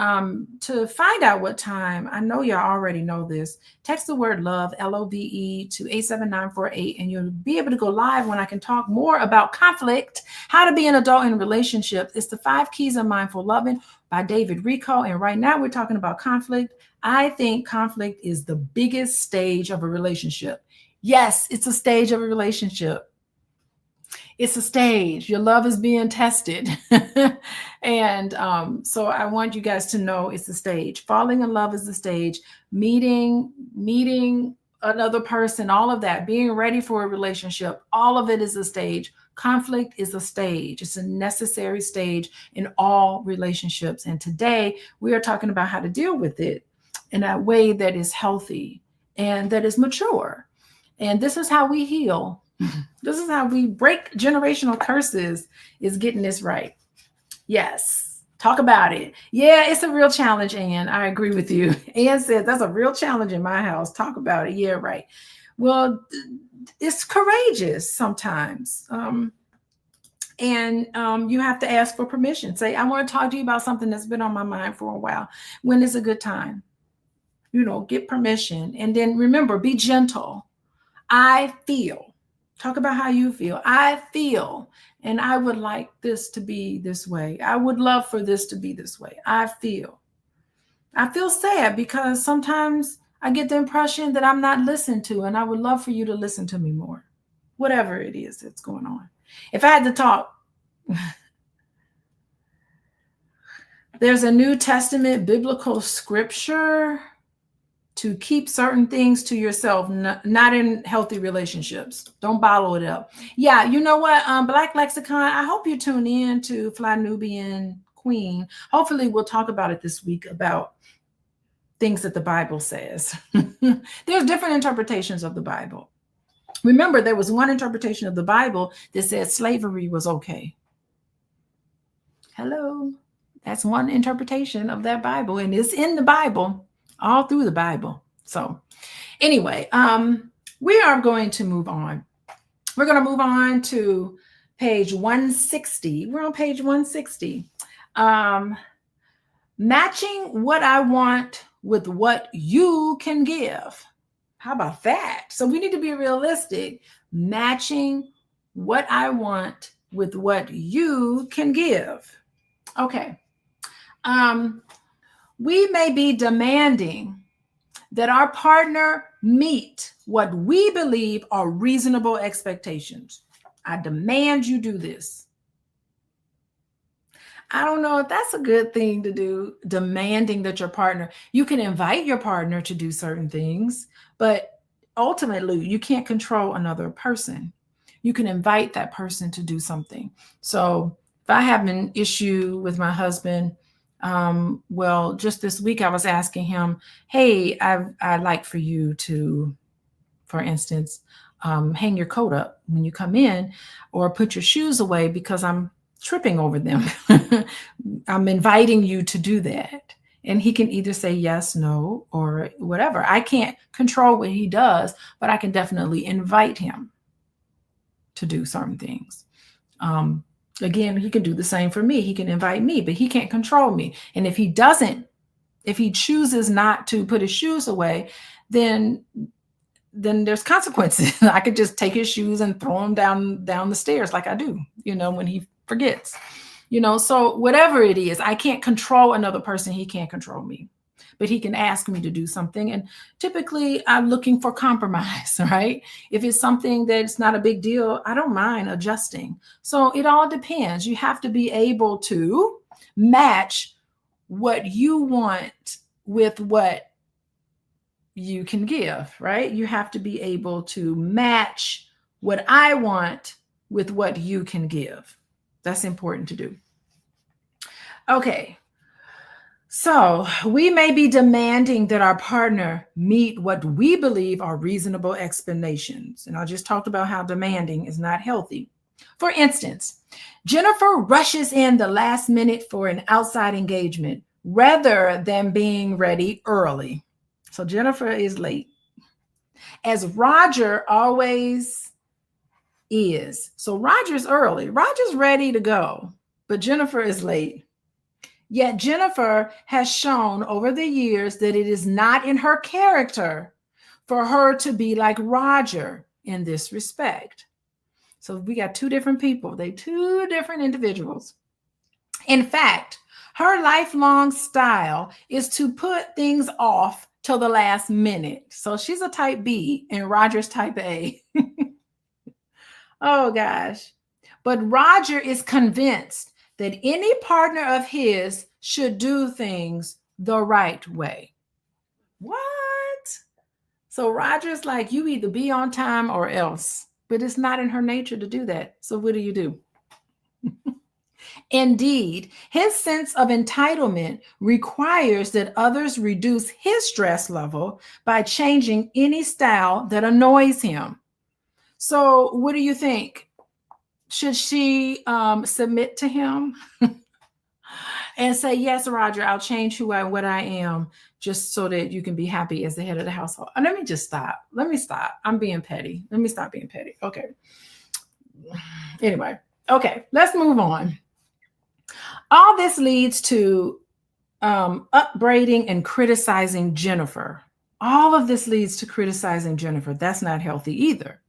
to find out what time, I know y'all already know this. Text the word love, LOVE, to 87948, and you'll be able to go live when I can talk more about conflict, how to be an adult in a relationship. It's the 5 keys of mindful loving by David Richo. And right now we're talking about conflict. I think conflict is the biggest stage of a relationship. Yes, it's a stage of a relationship. It's a stage. Your love is being tested. And so I want you guys to know it's a stage. Falling in love is the stage. Meeting another person, all of that, being ready for a relationship, all of it is a stage. Conflict is a stage. It's a necessary stage in all relationships. And today we are talking about how to deal with it in a way that is healthy and that is mature. And this is how we heal. This is how we break generational curses, is getting this right. Yes. Talk about it. Yeah, it's a real challenge, Ann. I agree with you. Ann said that's a real challenge in my house. Talk about it. Yeah, right. Well, it's courageous sometimes. And you have to ask for permission. Say, I want to talk to you about something that's been on my mind for a while. When is a good time? Get permission. And then remember, be gentle. I feel. Talk about how you feel. I feel. And I would like this to be this way. I would love for this to be this way. I feel sad because sometimes I get the impression that I'm not listened to, and I would love for you to listen to me more. Whatever it is that's going on. If I had to talk, there's a New Testament biblical scripture to keep certain things to yourself, not in healthy relationships. Don't bottle it up. Yeah, you know what? Black Lexicon, I hope you tune in to Fly Nubian Queen. Hopefully we'll talk about it this week, about things that the Bible says. There's different interpretations of the Bible. Remember, there was one interpretation of the Bible that said slavery was okay. Hello. That's one interpretation of that Bible, and it's in the Bible, all through the Bible. So anyway, we are going to move on. We're going to move on to page 160. We're on page 160. Matching what I want with what you can give. How about that? So we need to be realistic. Matching what I want with what you can give. Okay. We may be demanding that our partner meet what we believe are reasonable expectations. I demand you do this. I don't know if that's a good thing to do, demanding that your partner, you can invite your partner to do certain things, but ultimately you can't control another person. You can invite that person to do something. So if I have an issue with my husband, well, just this week I was asking him, hey, I'd like for you to, for instance, hang your coat up when you come in, or put your shoes away because I'm tripping over them. I'm inviting you to do that. And he can either say yes, no, or whatever. I can't control what he does, but I can definitely invite him to do certain things. Again, he can do the same for me. He can invite me, but he can't control me. And if he chooses not to put his shoes away, then there's consequences. I could just take his shoes and throw them down the stairs like I do, when he forgets, so whatever it is, I can't control another person. He can't control me, but he can ask me to do something. And typically I'm looking for compromise, right? If it's something that's not a big deal, I don't mind adjusting. So it all depends. You have to be able to match what you want with what you can give, right? You have to be able to match what I want with what you can give. That's important to do. Okay. So we may be demanding that our partner meet what we believe are reasonable explanations. And I just talked about how demanding is not healthy. For instance, Jennifer rushes in the last minute for an outside engagement rather than being ready early. So Jennifer is late, as Roger always is. So Roger's early. Roger's ready to go, but Jennifer is late. Yet Jennifer has shown over the years that it is not in her character for her to be like Roger in this respect. So we got two different people. They're two different individuals. In fact, her lifelong style is to put things off till the last minute. So she's a type B and Roger's type A. Oh gosh. But Roger is convinced that any partner of his should do things the right way. What? So Roger's like, you either be on time or else, but it's not in her nature to do that. So what do? Indeed, his sense of entitlement requires that others reduce his stress level by changing any style that annoys him. So what do you think? Should she submit to him and say, yes, Roger, I'll change what I am just so that you can be happy as the head of the household? And let me just stop. Let me stop. I'm being petty. Let me stop being petty. Okay. Anyway, okay, let's move on. All this leads to upbraiding and criticizing Jennifer. All of this leads to criticizing Jennifer. That's not healthy either.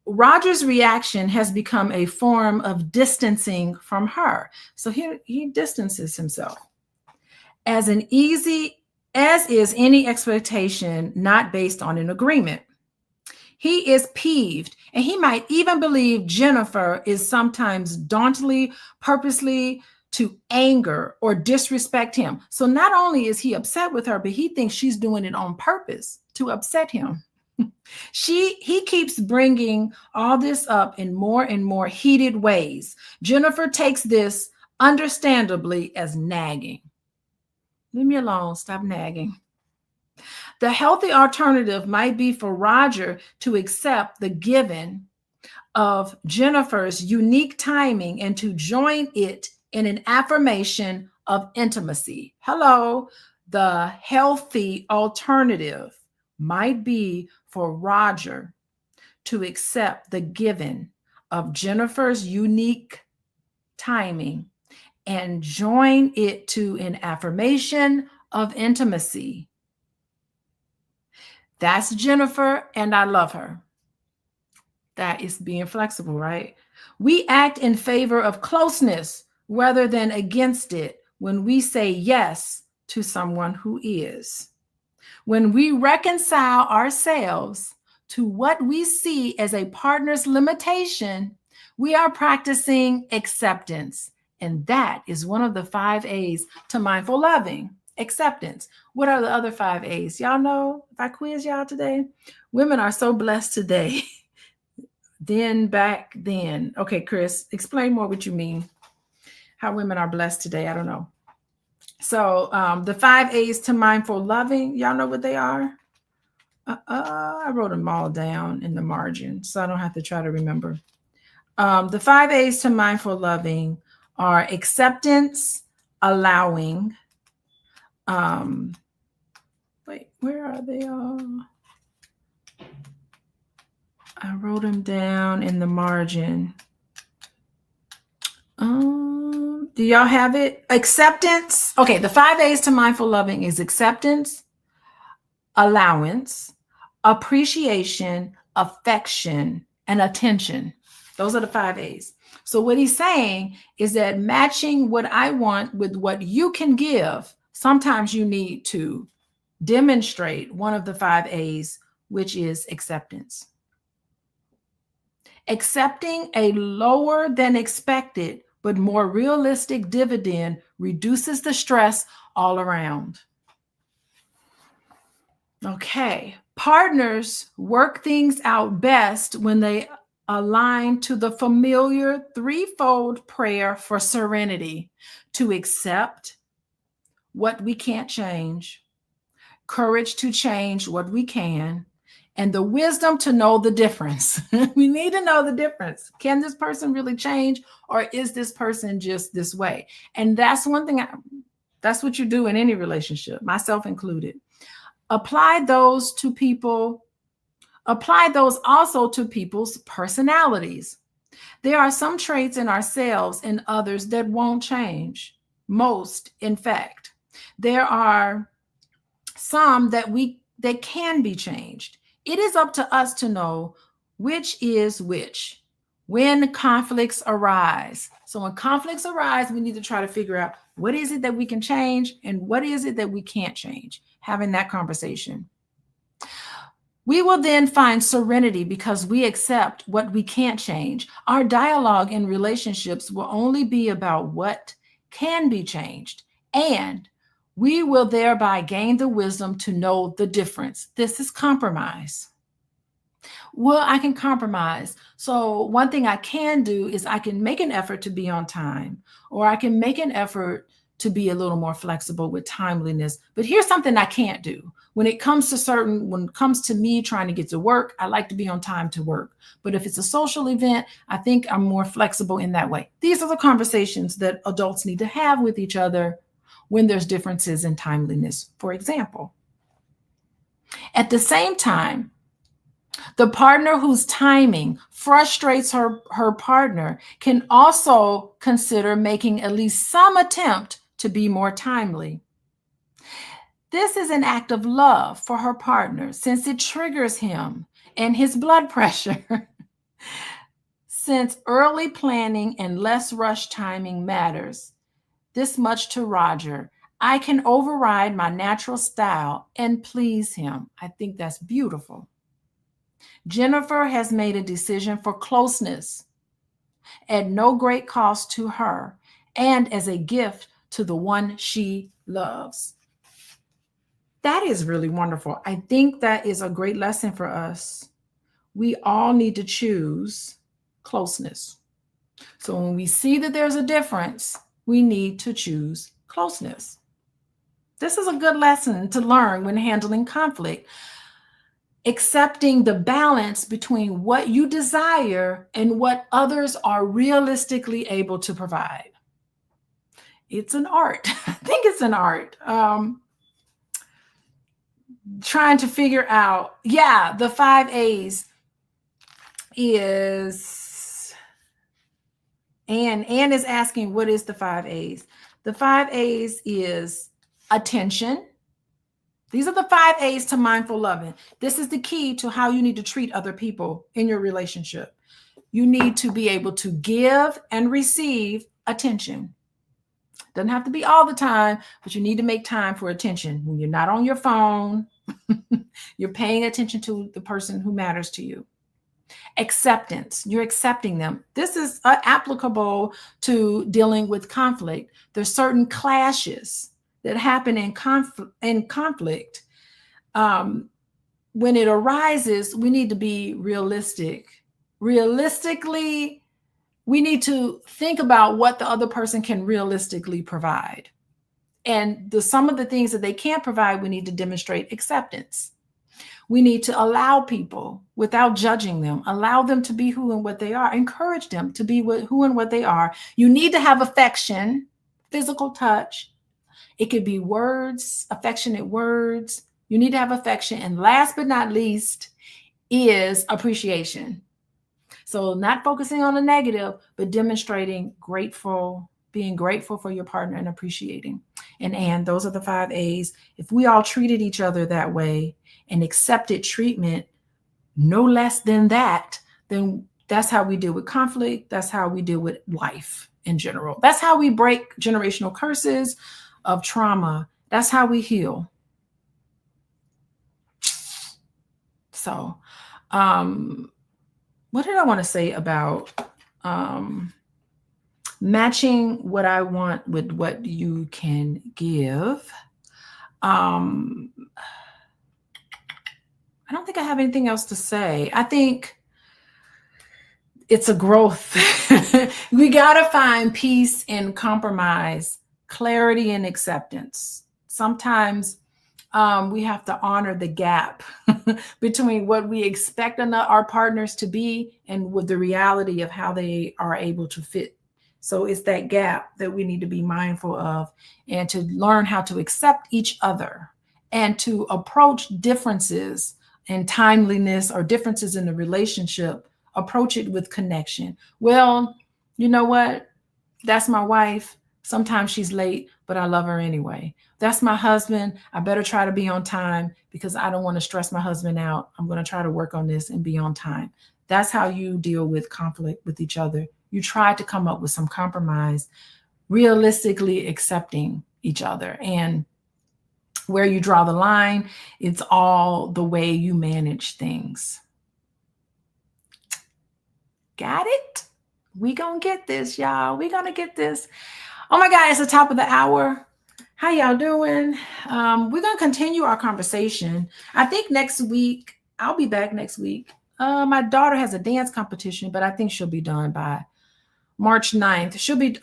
Roger's reaction has become a form of distancing from her. So he distances himself. As is any expectation not based on an agreement. He is peeved, and he might even believe Jennifer is sometimes dauntingly, purposely to anger or disrespect him. So not only is he upset with her, but he thinks she's doing it on purpose to upset him. He keeps bringing all this up in more and more heated ways. Jennifer takes this understandably as nagging. Leave me alone. Stop nagging. The healthy alternative might be for Roger to accept the given of Jennifer's unique timing and to join it in an affirmation of intimacy. Hello. The healthy alternative might be for Roger to accept the given of Jennifer's unique timing and join it to an affirmation of intimacy. That's Jennifer, and I love her. That is being flexible, right? We act in favor of closeness rather than against it when we say yes to someone who is. When we reconcile ourselves to what we see as a partner's limitation, we are practicing acceptance. And that is one of the 5 A's to mindful loving. Acceptance. What are the other 5 A's? Y'all know, if I quiz y'all today, women are so blessed today. Back then. Okay, Chris, explain more what you mean. How women are blessed today. I don't know. So the 5 A's to mindful loving, y'all know what they are? I wrote them all down in the margin, so I don't have to try to remember. The 5 A's to mindful loving are acceptance, allowing. Wait, where are they all? I wrote them down in the margin. Do y'all have it? Acceptance. Okay, the 5 A's to mindful loving is acceptance, allowance, appreciation, affection, and attention. Those are the 5 A's. So what he's saying is that matching what I want with what you can give, sometimes you need to demonstrate one of the 5 A's, which is acceptance. Accepting a lower than expected but more realistic dividend reduces the stress all around. Okay, partners work things out best when they align to the familiar 3-fold prayer for serenity: to accept what we can't change, courage to change what we can, and the wisdom to know the difference. We need to know the difference. Can this person really change, or is this person just this way? And that's one thing, that's what you do in any relationship, myself included. Apply those also to people's personalities. There are some traits in ourselves and others that won't change. Most, in fact. There are some that can be changed. It is up to us to know which is which when conflicts arise. So when conflicts arise, we need to try to figure out what is it that we can change and what is it that we can't change. Having that conversation. We will then find serenity because we accept what we can't change. Our dialogue in relationships will only be about what can be changed and We will thereby gain the wisdom to know the difference. This is compromise. Well, I can compromise. So one thing I can do is I can make an effort to be on time, or I can make an effort to be a little more flexible with timeliness. But here's something I can't do. When it comes to me trying to get to work, I like to be on time to work. But if it's a social event, I think I'm more flexible in that way. These are the conversations that adults need to have with each other when there's differences in timeliness, for example. At the same time, the partner whose timing frustrates her partner can also consider making at least some attempt to be more timely. This is an act of love for her partner since it triggers him and his blood pressure. Since early planning and less rush timing matters this much to Roger, I can override my natural style and please him. I think that's beautiful. Jennifer has made a decision for closeness at no great cost to her and as a gift to the one she loves. That is really wonderful. I think that is a great lesson for us. We all need to choose closeness. So when we see that there's a difference, we need to choose closeness. This is a good lesson to learn when handling conflict. Accepting the balance between what you desire and what others are realistically able to provide. It's an art. I think it's an art. Trying to figure out, the 5 A's is, Anne is asking, what is the 5 A's? The 5 A's is attention. These are the 5 A's to mindful loving. This is the key to how you need to treat other people in your relationship. You need to be able to give and receive attention. Doesn't have to be all the time, but you need to make time for attention. When you're not on your phone, you're paying attention to the person who matters to you. Acceptance, you're accepting them. This is applicable to dealing with conflict. There's certain clashes that happen in conflict. When it arises, we need to be realistic. Realistically, we need to think about what the other person can realistically provide. And some of the things that they can't provide, we need to demonstrate acceptance. We need to allow people without judging them, allow them to be who and what they are, encourage them to be who and what they are. You need to have affection, physical touch. It could be words, affectionate words. You need to have affection. And last but not least is appreciation. So not focusing on the negative, but demonstrating being grateful for your partner and appreciating. And those are the 5 A's. If we all treated each other that way and accepted treatment no less than that, then that's how we deal with conflict. That's how we deal with life in general. That's how we break generational curses of trauma. That's how we heal. So, what did I want to say about matching what I want with what you can give? I don't think I have anything else to say. I think it's a growth. We got to find peace and compromise, clarity and acceptance. Sometimes we have to honor the gap between what we expect our partners to be and with the reality of how they are able to fit. So it's that gap that we need to be mindful of and to learn how to accept each other and to approach differences in timeliness or differences in the relationship, approach it with connection. Well, you know what? That's my wife. Sometimes she's late, but I love her anyway. That's my husband. I better try to be on time because I don't want to stress my husband out. I'm going to try to work on this and be on time. That's how you deal with conflict with each other. You try to come up with some compromise, realistically accepting each other. And where you draw the line, it's all the way you manage things. Got it? We gonna get this, y'all. We gonna get this. Oh my God, it's the top of the hour. How y'all doing? We're going to continue our conversation. I think next week, I'll be back next week. My daughter has a dance competition, but I think she'll be done by March 9th. She'll be,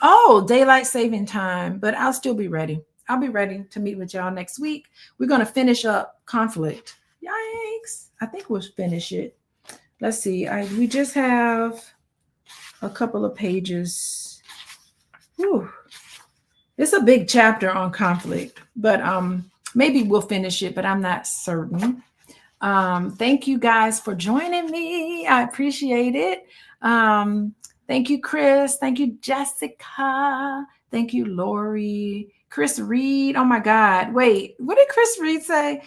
daylight saving time, but I'll still be ready. I'll be ready to meet with y'all next week. We're going to finish up conflict. Yikes. I think we'll finish it. Let's see. We just have a couple of pages. Whew. It's a big chapter on conflict, but maybe we'll finish it, but I'm not certain. Thank you guys for joining me. I appreciate it. Thank you, Chris. Thank you, Jessica. Thank you, Lori. Chris Reed. Oh my God. Wait, what did Chris Reed say?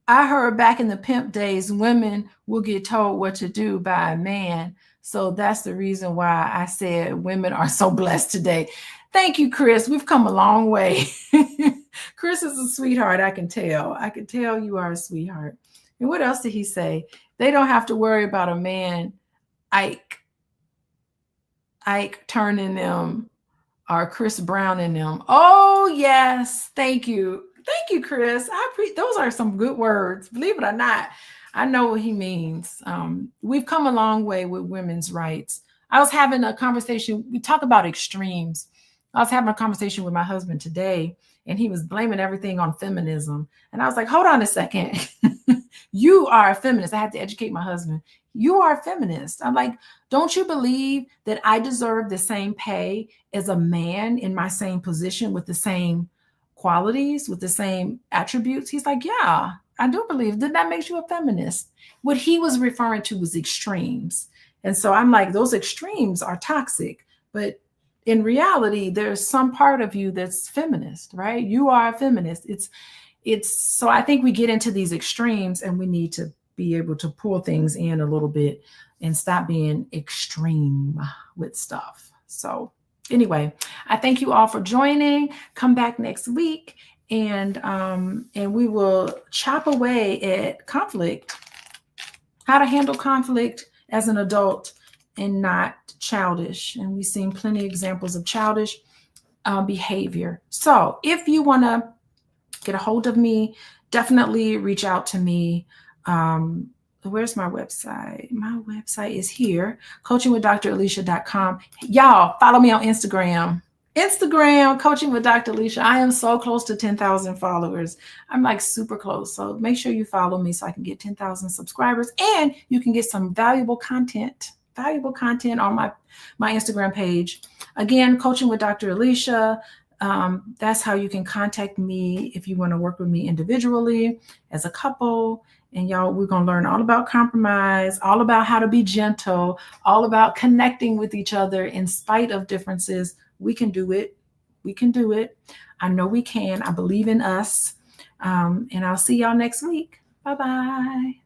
I heard back in the pimp days, women will get told what to do by a man. So that's the reason why I said women are so blessed today. Thank you, Chris. We've come a long way. Chris is a sweetheart. I can tell. I can tell you are a sweetheart. And what else did he say? They don't have to worry about a man, Ike turning them or Chris Brown in them. Oh, yes. Thank you. Thank you, Chris. Those are some good words. Believe it or not, I know what he means. We've come a long way with women's rights. I was having a conversation. We talk about extremes. I was having a conversation with my husband today, and he was blaming everything on feminism. And I was like, hold on a second. You are a feminist. I had to educate my husband. You are a feminist. I'm like, don't you believe that I deserve the same pay as a man in my same position with the same qualities, with the same attributes? He's like, yeah, I do believe. Then that makes you a feminist. What he was referring to was extremes. And so I'm like, those extremes are toxic. But in reality, there's some part of you that's feminist, right? You are a feminist. So I think we get into these extremes and we need to be able to pull things in a little bit and stop being extreme with stuff. So anyway, I thank you all for joining. Come back next week and we will chop away at conflict, how to handle conflict as an adult and not childish. And we've seen plenty of examples of childish behavior. So if you want to get a hold of me, definitely reach out to me. Where's my website? My website is here, coachingwithdralicia.com. Y'all follow me on Instagram, Coaching with Dr. Alicia. I am so close to 10,000 followers. I'm like super close. So make sure you follow me so I can get 10,000 subscribers and you can get some valuable content on my Instagram page. Again, Coaching with Dr. Alicia. That's how you can contact me if you want to work with me individually, as a couple. And y'all, we're going to learn all about compromise, all about how to be gentle, all about connecting with each other in spite of differences. We can do it. We can do it. I know we can. I believe in us. And I'll see y'all next week. Bye-bye.